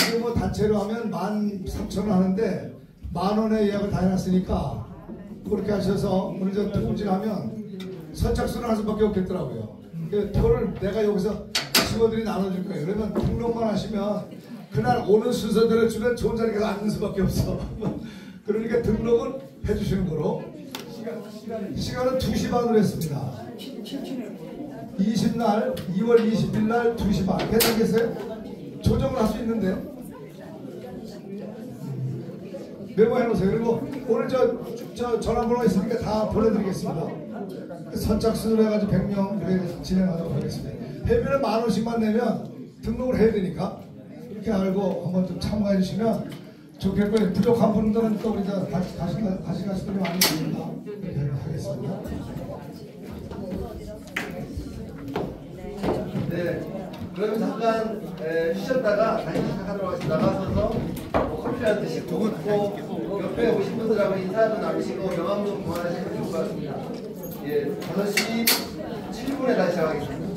[SPEAKER 3] 이거 뭐 단체로 하면 13,000원 하는데 10,000원에 예약을 다 해놨으니까 그렇게 하셔서 오늘 저 통지하면 선착순을 할 수밖에 없겠더라고요. 그 표를 내가 여기서 직원들이 나눠줄 거예요. 그러면 등록만 하시면 그날 오는 순서대로 주면 좋은 자리에 가서 앉는 수밖에 없어. 그러니까 등록은 해주시는 거로 시간은 2시 반으로 했습니다. 20날 2월 20일 날 2시 반 괜찮겠어요? 조정을 할 수 있는데요. 메모해 놓으세요. 그리고 오늘 저 전화번호 있으니까 다 보내드리겠습니다. 선착순으로 해가지고 100명 그래 진행하도록 하겠습니다. 회비는 10,000원씩만 내면 등록을 해야 되니까 이렇게 알고 한번 좀 참가해 주시면 좋겠고요. 부족한 분들은 또 우리 가시는 분이 많이 있습니다. 이렇게 하겠습니다.
[SPEAKER 2] 그러면 잠깐 쉬셨다가 다시 시작하도록 하겠습니다. 나가셔서 커피라도 드시고 또 옆에 오신 분들하고 인사도 나누시고 명함도 교환하시면 좋을 것 같습니다. 예, 5시 7분에 다시 시작하겠습니다.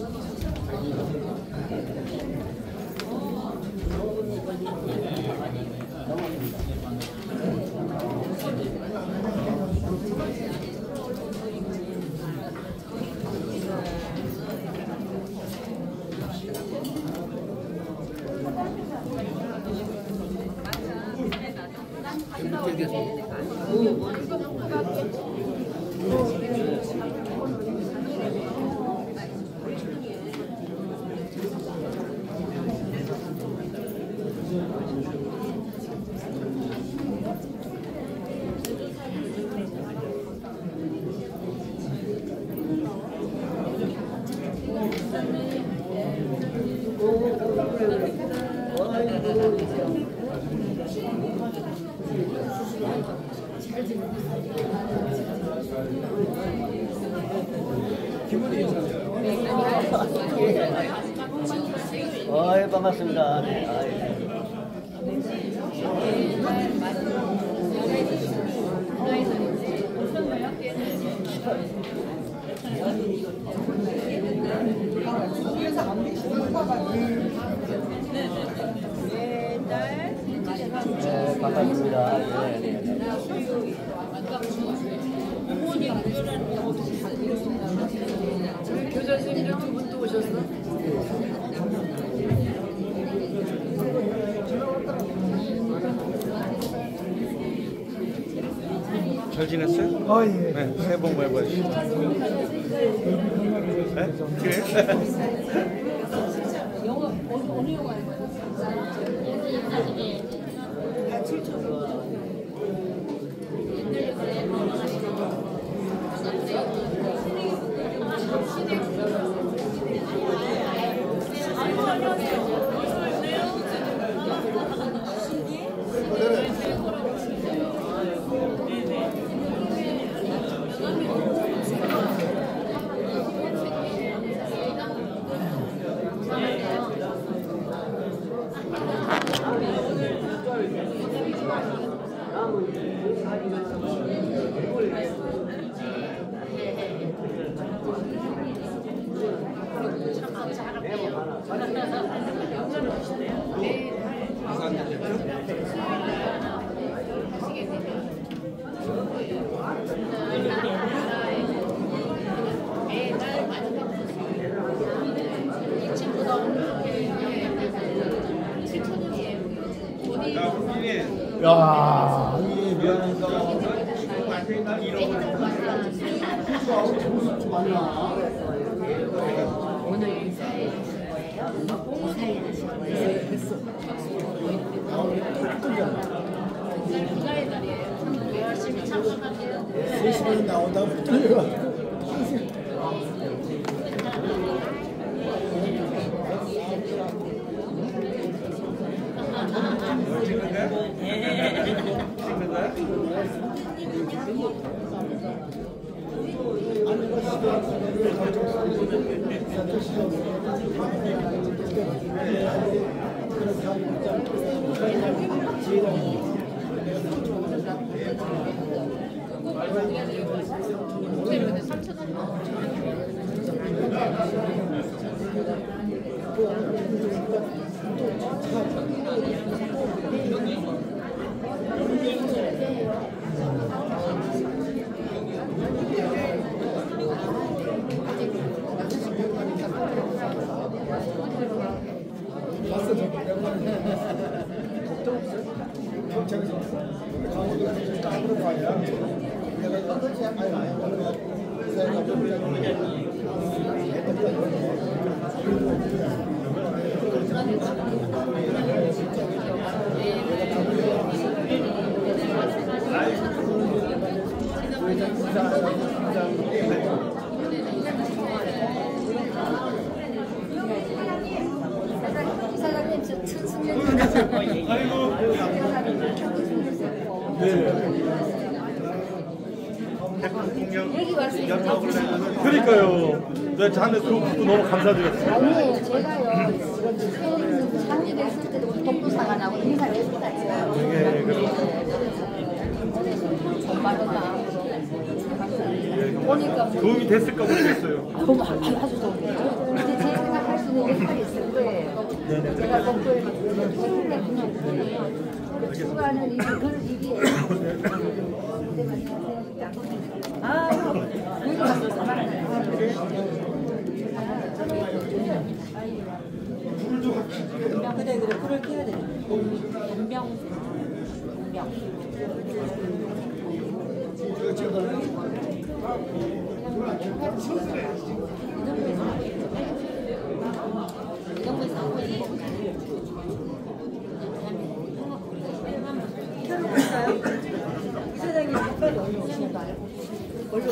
[SPEAKER 5] 반갑습니다. 네. 네, 반갑습니다.
[SPEAKER 6] 교장 선생님 두 분 또 오셨어?
[SPEAKER 7] 잘 지냈어요?
[SPEAKER 3] 아 예.
[SPEAKER 7] 네, 새해 복 많이 받으시고. 네? 그래?
[SPEAKER 6] 영어 어느 영화 할 거야?
[SPEAKER 3] 야,
[SPEAKER 6] 오늘 인사해 거예요? 인사해 하실 거예요? 됐어. 그날의 날이에요. 열심히 참석할게요.
[SPEAKER 3] 3시간에 나온다고 떨려가지고.
[SPEAKER 6] 사장님 저 천승연 여기 왔으니까
[SPEAKER 7] 그러니까요. 네, 자네 그거 너무 감사드렸어요.
[SPEAKER 6] 아니에요 제가요 상리됐을 때도 우리 동부사관하고 행사를 했었잖아요. 정말로다. 보니까
[SPEAKER 7] 도움이 됐을까 모르겠어요.
[SPEAKER 6] 너무 아주 좋은데 이제 제 생각할 수 있는 역할이 있을 거예요. 제가 목표에 맞추는 그냥 추가하는 일이 아, 여기 가서 그래 불을 켜야 돼. 분명. 이사장님 빨리 오시는 거 알고 얼른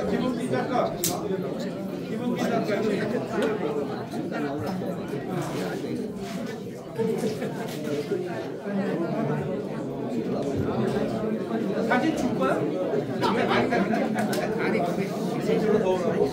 [SPEAKER 1] 김은기 작가. 사진 줄 거야? 아니, 이쪽으로 더 오라고.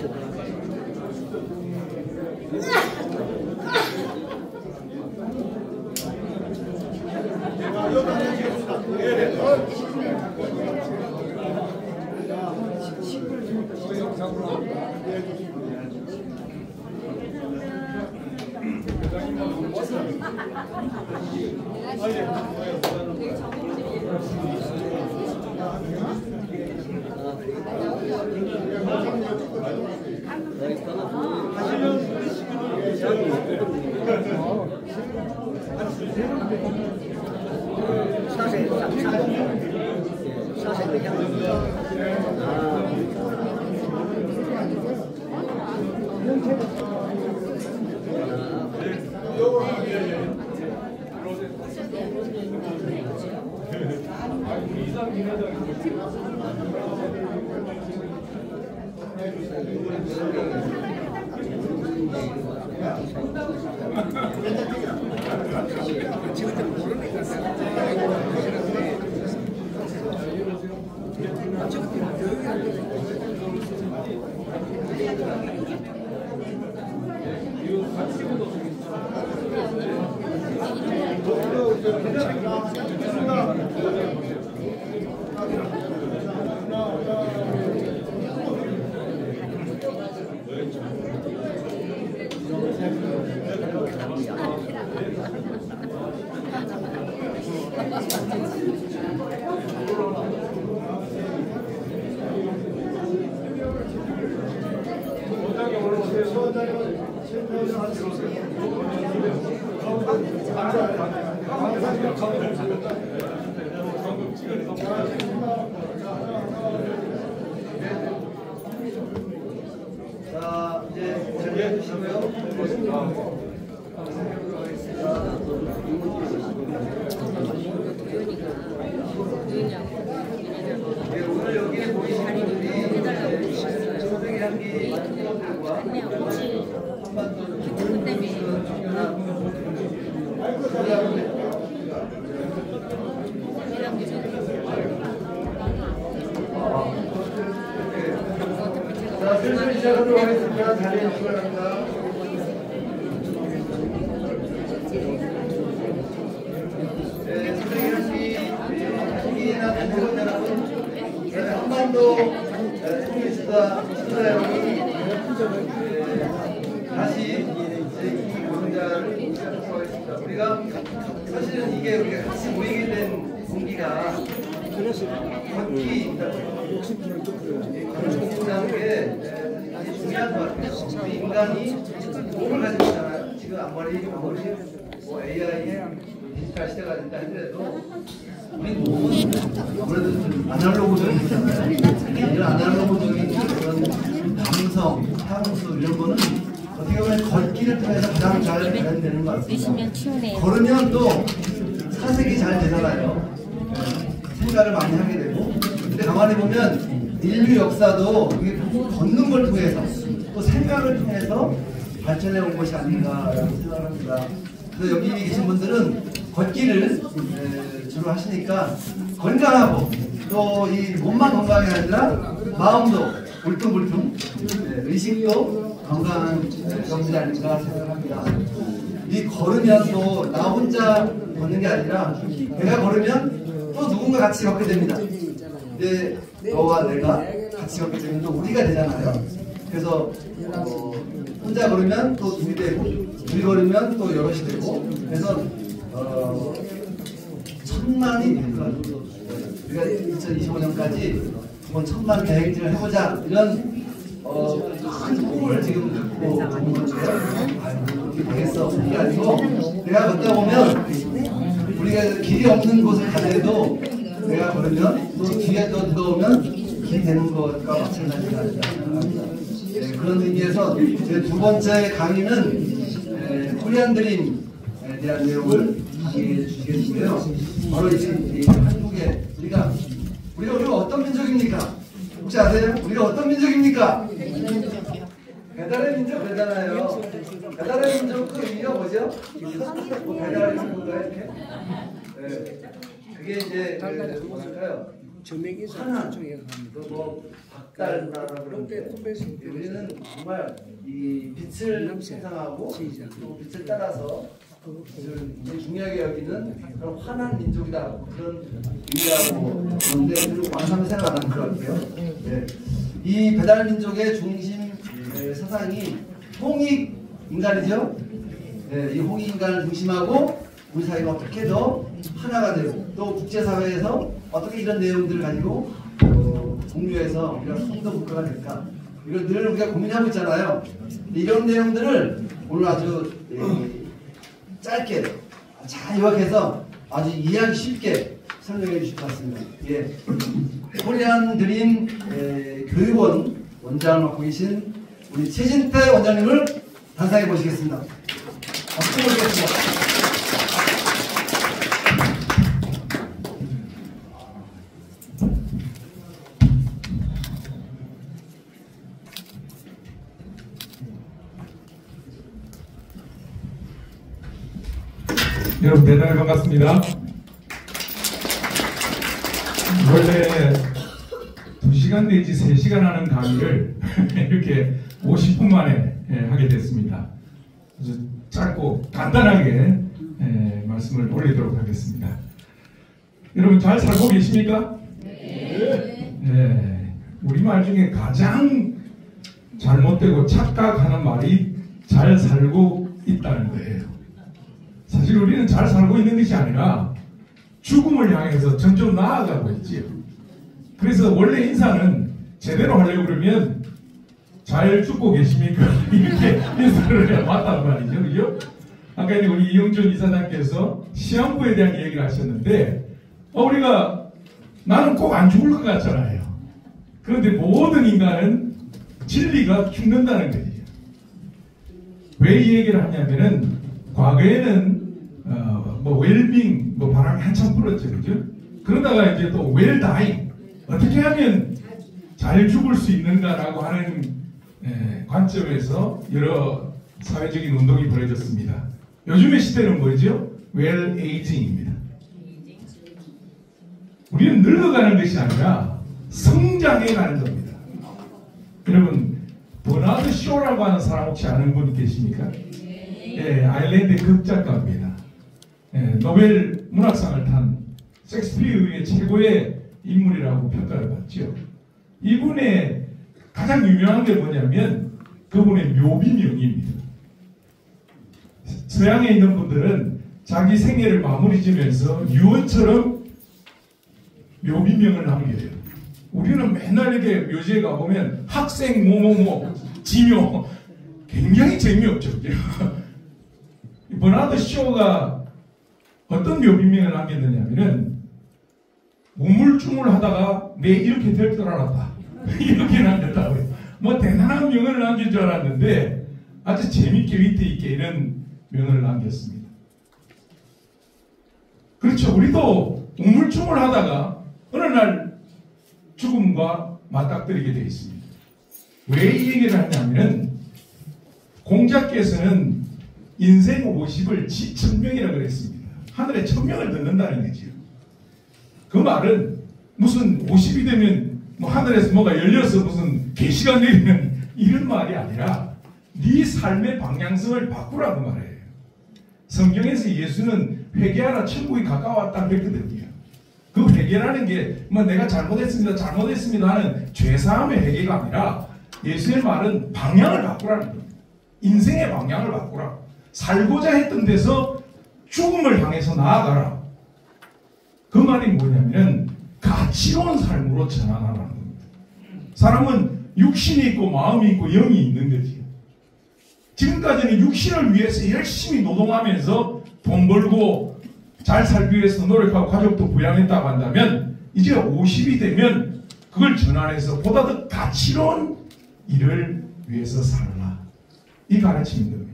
[SPEAKER 2] 자, 이제 준비해 주시고요. 네, 오늘 여기에 보이시는 분들이 초등 1학기 학생들과 한반도 자, 슬슬 시작하도록 하겠습니다. 자리에 주시기 바랍니다. 네, 초등학생이나 대학원 여러분, 한반도 통일수다 여러분, 다시 이 공자를 시작하도록 하겠습니다. 우리가 사실은 이게 우리가 같이 모이게 된 동기가 바퀴입니다. 바퀴라는 게 아주 중요한 것 같아요. 우리 인간이 몸을 가지고 있잖아요. 지금 아무리 뭐 AI 디지털 시대가 된다 하더라도 우리 몸은 아무래도 좀 아날로그적이잖아요. 이런 아날로그적인 그런 감성, 향수 이런 거는 어떻게 보면 걷기를 통해서 가장 잘 발현되는 것 같습니다. 걸으면 또 사색이 잘 되잖아요. 생각을 많이 하게 되고. 근데 가만히 보면 인류 역사도 이게 걷는 걸 통해서 또 생각을 통해서 발전해 온 것이 아닌가라고 생각을 합니다. 그래서 여기 계신 분들은 걷기를 주로 하시니까 건강하고 또 이 몸만 건강이 아니라 마음도 울퉁불퉁, 의식도 건강한 경지 아닌가 생각합니다. 이 걸으면 또 나 혼자 걷는 게 아니라 내가 걸으면 또 누군가 같이 걷게 됩니다. 근데 너와 내가 같이 걷게 되면 또 우리가 되잖아요. 그래서 혼자 걸으면 또 둘이 되고 둘이 걸으면 또 여럿이 되고 그래서 천만이 될 것 같아요. 우리가 2025년까지 한번 천만 대행진을 해보자 이런 큰 꿈을 지금 갖고 있는 건데요. 그렇게 되겠어. 그게 아니고 내가 걷다 보면 우리가 길이 없는 곳을 가더라도 내가 걸으면 또 뒤에 또 누가 오면 길이 되는 것과 마찬가지가 생각합니다. 그런 의미에서 제 두 번째 강의는 코리안 드림에 대한 내용을 강의해 주시겠고요. 바로 이 한국의 우리가 어떤 민족입니까? 혹시 아세요? 우리가 어떤 민족입니까? 배달의 민족 되잖아요. 배달의 민족 그 의미가 뭐죠? 뭐 배달의 민족인가 이렇게? 그게 이제 뭐랄까요? 하나, 뭐 박달나라고 그러는데 우리는 정말 이 빛을 생상하고 또 빛을 따라서 굉장히 중요하게 여기는 그런 환한 민족이다 그런 의미라고 그런데 완전히 생각 안 하는 것 같아요. 네. 이 배달 민족의 중심 사상이 홍익 인간이죠. 네, 이 홍익 인간을 중심하고 우리 사회가 어떻게 더 하나가 되고 또 국제사회에서 어떻게 이런 내용들을 가지고 공유해서 우리가 성도 국가가 될까 이걸 늘 우리가 고민하고 있잖아요. 이런 내용들을 오늘 아주 짧게 잘 요약해서 아주 이해하기 쉽게 설명해 주실 것 같습니다. 예. 코리안 드림 교육원 원장을 맡고 계신 우리 최진태 원장님을 단상해 보시겠습니다. 박수 드리겠습니다.
[SPEAKER 8] 여러분 대단히 반갑습니다. 원래 2시간 내지 3시간 하는 강의를 이렇게 50분 만에 하게 됐습니다. 아주 짧고 간단하게 말씀을 올리도록 하겠습니다. 여러분 잘 살고 계십니까? 네. 우리말 중에 가장 잘못되고 착각하는 말이 잘 살고 있다는 거예요. 사실 우리는 잘 살고 있는 것이 아니라 죽음을 향해서 점점 나아가고 있지요. 그래서 원래 인사는 제대로 하려고 그러면 잘 죽고 계십니까? 이렇게 인사를 해야 맞다는 말이죠. 그죠? 아까 우리 이영준 이사장께서 시한부에 대한 얘기를 하셨는데 우리가 나는 꼭 안 죽을 것 같잖아요. 그런데 모든 인간은 진리가 죽는다는 거예요. 왜 이 얘기를 하냐면은 과거에는 웰빙 바람이 한참 불었죠, 그죠? 그러다가 이제 또 웰다잉 어떻게 하면 잘 죽을 수 있는가라고 하는 관점에서 여러 사회적인 운동이 벌어졌습니다. 요즘의 시대는 뭐죠? 웰에이징입니다. 우리는 늙어가는 것이 아니라 성장해가는 겁니다. 여러분 버나드 쇼라고 하는 사람 혹시 아는 분 계십니까? 아일랜드 극작가입니다. 노벨 문학상을 탄 셰익스피어의 최고의 인물이라고 평가를 받죠. 이분의 가장 유명한 게 뭐냐면 그분의 묘비명입니다. 서양에 있는 분들은 자기 생애를 마무리 지면서 유언처럼 묘비명을 남겨요. 우리는 맨날 이렇게 묘지에 가보면 학생 뭐뭐뭐 지묘 굉장히 재미없죠. 버나드 쇼가 어떤 묘비명을 남겼느냐면은 우물쭈물 하다가 내 이렇게 될 줄 알았다. 이렇게 남겼다고요. 뭐 대단한 명언을 남길 줄 알았는데 아주 재밌게 위트 있게 이런 명언을 남겼습니다. 그렇죠. 우리도 우물쭈물 하다가 어느 날 죽음과 맞닥뜨리게 되어 있습니다. 왜 이 얘기를 하냐면은 공자께서는 인생 50을 지천명이라고 그랬습니다. 하늘에 천명을 듣는다는 거지요. 그 말은 무슨 50이 되면 뭐 하늘에서 뭐가 열려서 무슨 계시가 내리는 이런 말이 아니라 네 삶의 방향성을 바꾸라고 말해요. 성경에서 예수는 회개하라 천국이 가까웠다 그랬거든요. 그 회개라는 게 뭐 내가 잘못했습니다 하는 죄사함의 회개가 아니라 예수의 말은 방향을 바꾸라는 겁니다. 인생의 방향을 바꾸라. 살고자 했던 데서 죽음을 향해서 나아가라. 그 말이 뭐냐면 가치로운 삶으로 전환하라는 겁니다. 사람은 육신이 있고 마음이 있고 영이 있는 거지. 지금까지는 육신을 위해서 열심히 노동하면서 돈 벌고 잘 살기 위해서 노력하고 가족도 부양했다고 한다면 이제 50이 되면 그걸 전환해서 보다 더 가치로운 일을 위해서 살아라. 이 가르침인 겁니다.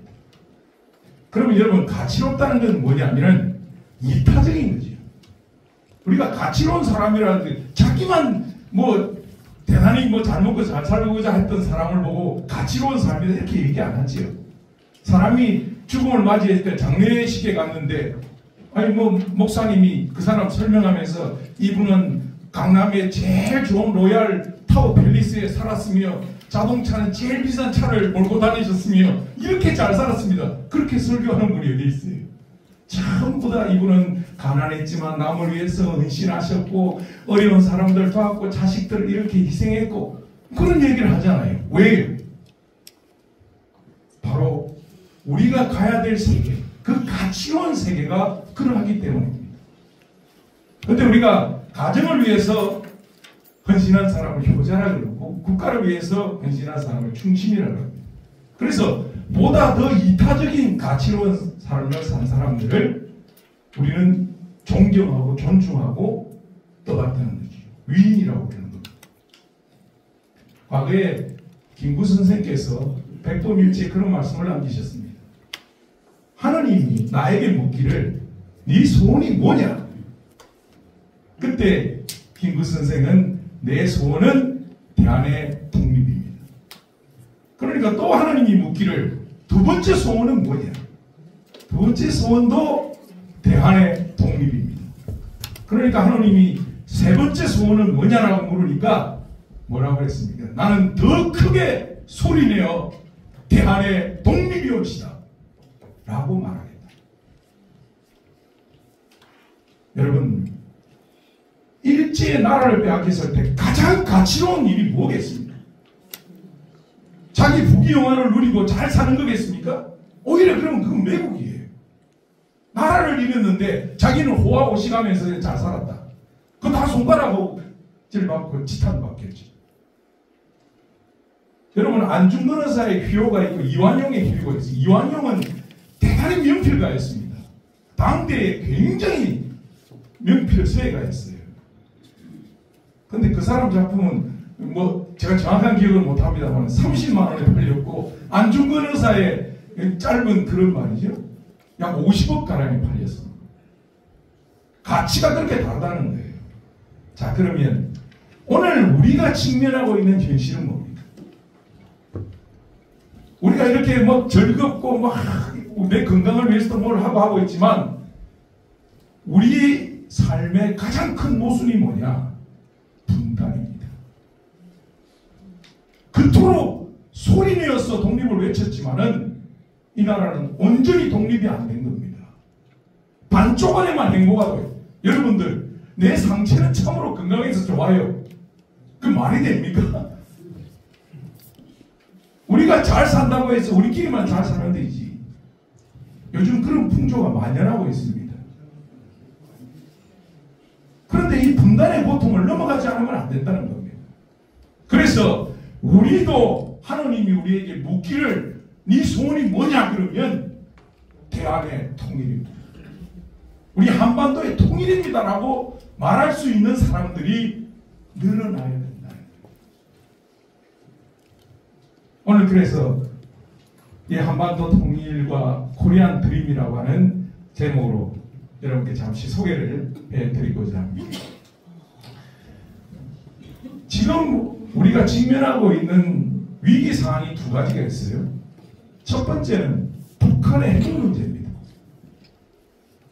[SPEAKER 8] 그러면 여러분 가치롭다는 건 뭐냐면은 이타적인 거죠. 우리가 가치로운 사람이라는 게 자기만 뭐 대단히 뭐 잘 먹고 잘 살고자 했던 사람을 보고 가치로운 삶이다 이렇게 얘기 안 하지요. 사람이 죽음을 맞이했을 때 장례식에 갔는데 아니 뭐 목사님이 그 사람 설명하면서 이분은 강남의 제일 좋은 로얄 타워 팰리스에 살았으며 자동차는 제일 비싼 차를 몰고 다니셨으며 이렇게 잘 살았습니다. 그렇게 설교하는 분이 어디 있어요? 전부 다 이분은 가난했지만 남을 위해서 헌신하셨고 어려운 사람들 도왔고 자식들을 이렇게 희생했고 그런 얘기를 하잖아요. 왜요? 바로 우리가 가야 될 세계, 그 가치로운 세계가 그러하기 때문입니다. 그런데 우리가 가정을 위해서 헌신한 사람을 효자라 그러고 국가를 위해서 헌신한 사람을 충신이라고 합니다. 그래서 보다 더 이타적인 가치로운 삶을 산 사람들을 우리는 존경하고 존중하고 떠받드는 거죠. 위인이라고 그러는 겁니다. 과거에 김구 선생께서 백도밀지에 그런 말씀을 남기셨습니다. 하느님이 나에게 묻기를 네 소원이 뭐냐? 그때 김구 선생은 내 소원은 대한의 독립입니다. 그러니까 또 하나님이 묻기를 두 번째 소원은 뭐냐? 두 번째 소원도 대한의 독립입니다. 그러니까 하나님이 세 번째 소원은 뭐냐라고 물으니까 뭐라고 했습니까? 나는 더 크게 소리내어 대한의 독립이 옵시다 라고 말하겠다. 여러분, 일제의 나라를 빼앗겼을 때 가장 가치로운 일이 뭐겠습니까? 자기 부귀영화를 누리고 잘 사는 거겠습니까? 오히려 그러면 그건 매국이에요. 나라를 잃었는데 자기는 호화호식하면서 잘 살았다. 그거 다 손가락질 받고 지탄 받겠죠. 여러분, 안중근 의사의 효가 있고 이완용의 효가 있어요. 이완용은 대단히 명필가였습니다. 당대에 굉장히 명필 서예가였어요. 근데 그 사람 작품은 뭐 제가 정확한 기억을 못합니다만 30만 원에 팔렸고 안중근 의사의 짧은 그런 말이죠. 약 50억 가량에 팔렸어. 가치가 그렇게 다르다는 거예요. 자, 그러면 오늘 우리가 직면하고 있는 현실은 뭡니까? 우리가 이렇게 뭐 즐겁고 막 내 건강을 위해서도 뭘 하고 있지만 우리 삶의 가장 큰 모순이 뭐냐? 분단입니다. 그토록 소리내어서 독립을 외쳤지만은 이 나라는 온전히 독립이 안 된 겁니다. 반쪽 안에만 행복하고 있어요. 여러분들, 내 상체는 참으로 건강해서 좋아요. 그 말이 됩니까? 우리가 잘 산다고 해서 우리끼리만 잘 사는 데이지. 요즘 그런 풍조가 만연하고 있습니다. 그런데 이 분단의 고통을 넘어가지 않으면 안 된다는 겁니다. 우리도 하느님이 우리에게 묻기를 네 소원이 뭐냐 그러면 대한의 통일입니다. 우리 한반도의 통일입니다라고 말할 수 있는 사람들이 늘어나야 된다. 오늘 그래서 이 한반도 통일과 코리안 드림이라고 하는 제목으로 여러분께 잠시 소개를 해드리고자 합니다. 지금 우리가 직면하고 있는 위기 상황이 두 가지가 있어요. 첫 번째는 북한의 핵 문제입니다.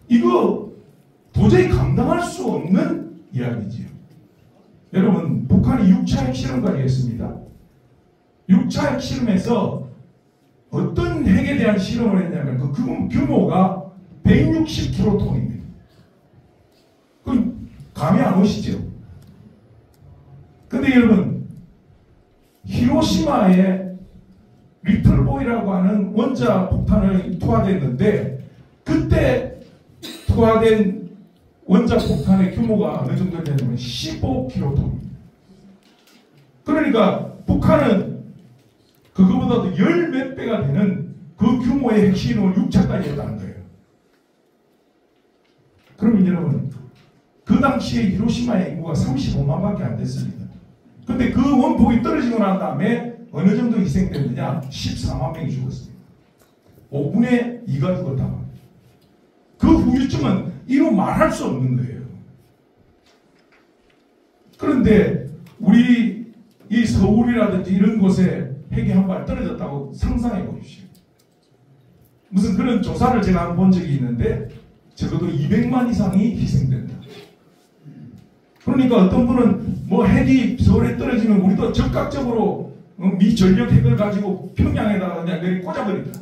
[SPEAKER 8] 이거 도저히 감당할 수 없는 이야기지요. 여러분, 북한이 6차 핵실험까지 했습니다. 6차 핵실험에서 어떤 핵에 대한 실험을 했냐면 그 규모가 160킬로톤입니다. 그럼 감이 안 오시죠? 근데 여러분, 히로시마에 리틀보이라고 하는 원자 폭탄을 투하됐는데 그때 투하된 원자 폭탄의 규모가 어느 정도 되냐면 15킬로톤입니다. 그러니까 북한은 그거보다도 열 몇 배가 되는 그 규모의 핵실험을 6차까지 했다는 거예요. 그러면 여러분, 그 당시에 히로시마의 인구가 35만밖에 안 됐습니다. 근데 그 원폭이 떨어지고 난 다음에 어느 정도 희생됐느냐? 14만 명이 죽었습니다. 5분의 2가 죽었다. 그 후유증은 이루 말할 수 없는 거예요. 그런데 우리 이 서울이라든지 이런 곳에 핵이 한 발 떨어졌다고 상상해 보십시오. 무슨 그런 조사를 제가 한번 본 적이 있는데 적어도 200만 이상이 희생된다. 그러니까 어떤 분은 뭐 핵이 서울에 떨어지면 우리도 적극적으로 미 전력 핵을 가지고 평양에다가 그냥 내리 꽂아버린다.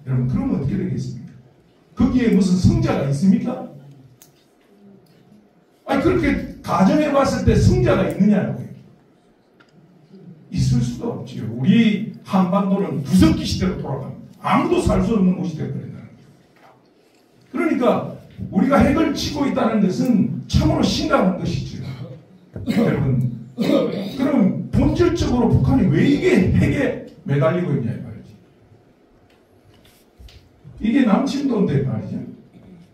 [SPEAKER 8] 여러분, 그러면 어떻게 되겠습니까? 거기에 무슨 승자가 있습니까? 아니, 그렇게 가정해 봤을 때 승자가 있느냐고요. 있을 수도 없지요. 우리 한반도는 구석기 시대로 돌아갑니다. 아무도 살 수 없는 곳이 되어버린다는 거예요. 그러니까 우리가 핵을 치고 있다는 것은 참으로 심각한 것이죠. 여러분, 그럼 본질적으로 북한이 왜 이게 핵에 매달리고 있냐 이 말이지. 이게 남침도인데 말이죠.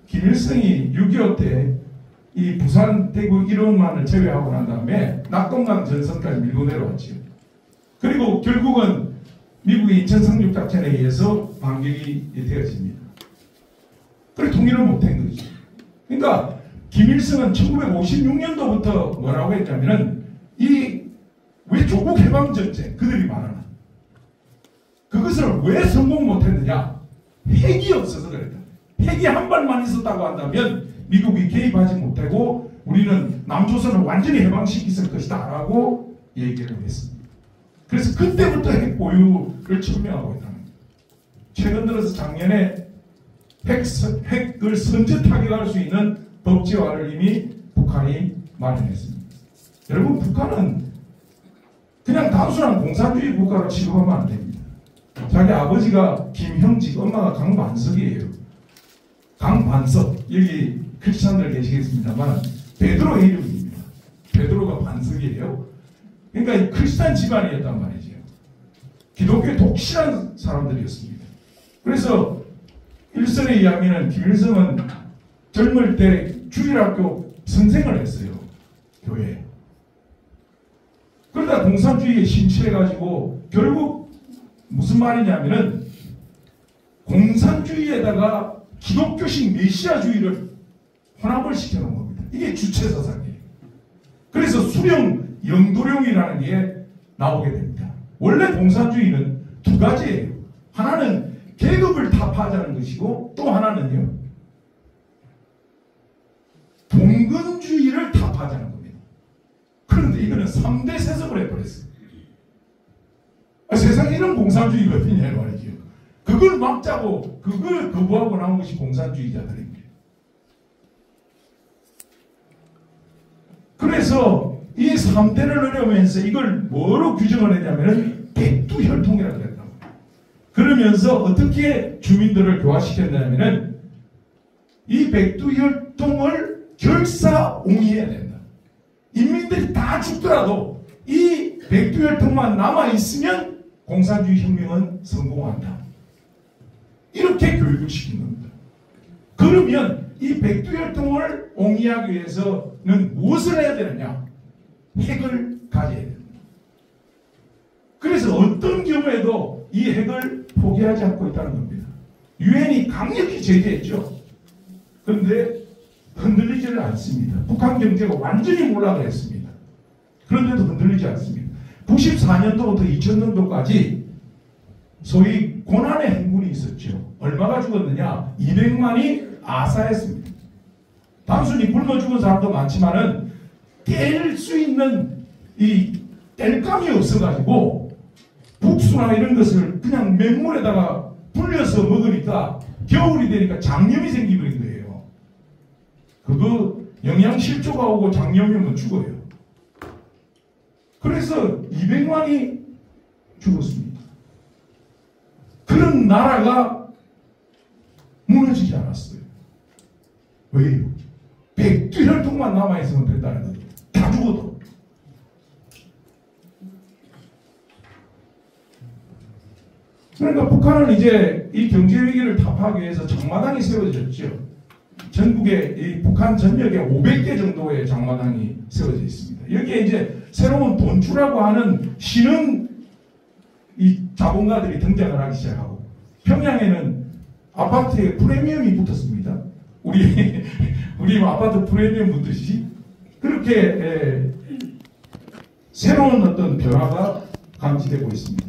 [SPEAKER 8] 김일성이 6.25 때 이 부산, 대구, 일원만을 제외하고 난 다음에 낙동강 전선까지 밀고 내려왔죠. 그리고 결국은 미국의 인천 상륙 작전에 의해서 반격이 되어집니다. 그래 통일을 못한 거죠. 그러니까 김일성은 1956년도부터 뭐라고 했냐면은 왜 조국 해방 전쟁 그들이 말하나 그것을 왜 성공 못했느냐? 핵이 없어서 그랬다. 핵이 한 발만 있었다고 한다면 미국이 개입하지 못하고 우리는 남조선을 완전히 해방시켰을 것이다 라고 얘기를 했습니다. 그래서 그때부터 핵 보유를 증명하고 있다는 겁니다. 최근 들어서 작년에 핵을 선제 타격할 수 있는 법제화를 이미 북한이 마련했습니다. 여러분, 북한은 그냥 단순한 공산주의 국가로 취급하면 안 됩니다. 자기 아버지가 김형직, 엄마가 강반석이에요. 강반석, 여기 크리스찬들 계시겠습니다만 베드로의 이름입니다. 베드로가 반석이에요. 그러니까 크리스찬 집안이었단 말이죠. 기독교에 독실한 사람들이었습니다. 그래서 일선에 의하면 김일성은 젊을 때 주일학교 선생을 했어요. 교회에. 그러다 공산주의에 심취해가지고 결국 무슨 말이냐면은 공산주의에다가 기독교식 메시아주의를 혼합을 시켜놓은 겁니다. 이게 주체사상이에요. 그래서 수령 영도령이라는 게 나오게 됩니다. 원래 공산주의는 두 가지예요. 하나는 계급을 타파하자는 것이고 또 하나는요 봉건주의를 타파하자는 겁니다. 그런데 이거는 3대 세습을 해버렸어요. 세상에 이런 공산주의가 어디냐 말이죠. 그걸 막자고 그걸 거부하고 나온 것이 공산주의자들입니다. 그래서 이 3대를 어려우면서 이걸 뭐로 규정을 했냐면 백두혈통이라고 했다고. 그러면서 어떻게 주민들을 교화시켰냐면 이 백두혈통을 결사옹이해야 된다. 인민들이 다 죽더라도 이 백두혈통만 남아있으면 공산주의 혁명은 성공한다. 이렇게 교육을 시킨 겁니다. 그러면 이 백두혈통을 옹이하기 위해서는 무엇을 해야 되느냐? 핵을 가져야 됩니다. 그래서 어떤 경우에도 이 핵을 포기하지 않고 있다는 겁니다. 유엔이 강력히 제재했죠. 그런데 흔들리지를 않습니다. 북한 경제가 완전히 몰락했습니다. 그런데도 흔들리지 않습니다. 94년도부터 2000년도까지 소위 고난의 행군이 있었죠. 얼마가 죽었느냐? 200만이 아사했습니다. 단순히 굶어 죽은 사람도 많지만은 뗄 수 있는 이 뗄감이 없어가지고 국수나 이런 것을 그냥 맹물에다가 불려서 먹으니까 겨울이 되니까 장염이 생기버린 거예요. 그거 영양실조가 오고 장염이 오면 죽어요. 그래서 200만이 죽었습니다. 그런 나라가 무너지지 않았어요. 왜요? 백두혈통만 남아있으면 된다는 거죠. 다 죽어도. 그러니까 북한은 이제 이 경제 위기를 타파하기 위해서 장마당이 세워졌죠. 전국에 이 북한 전역에 500개 정도의 장마당이 세워져 있습니다. 여기에 이제 새로운 돈주라고 하는 신흥 이 자본가들이 등장을 하기 시작하고, 평양에는 아파트에 프리미엄이 붙었습니다. 우리 아파트 프리미엄 붙듯이 그렇게 새로운 어떤 변화가 감지되고 있습니다.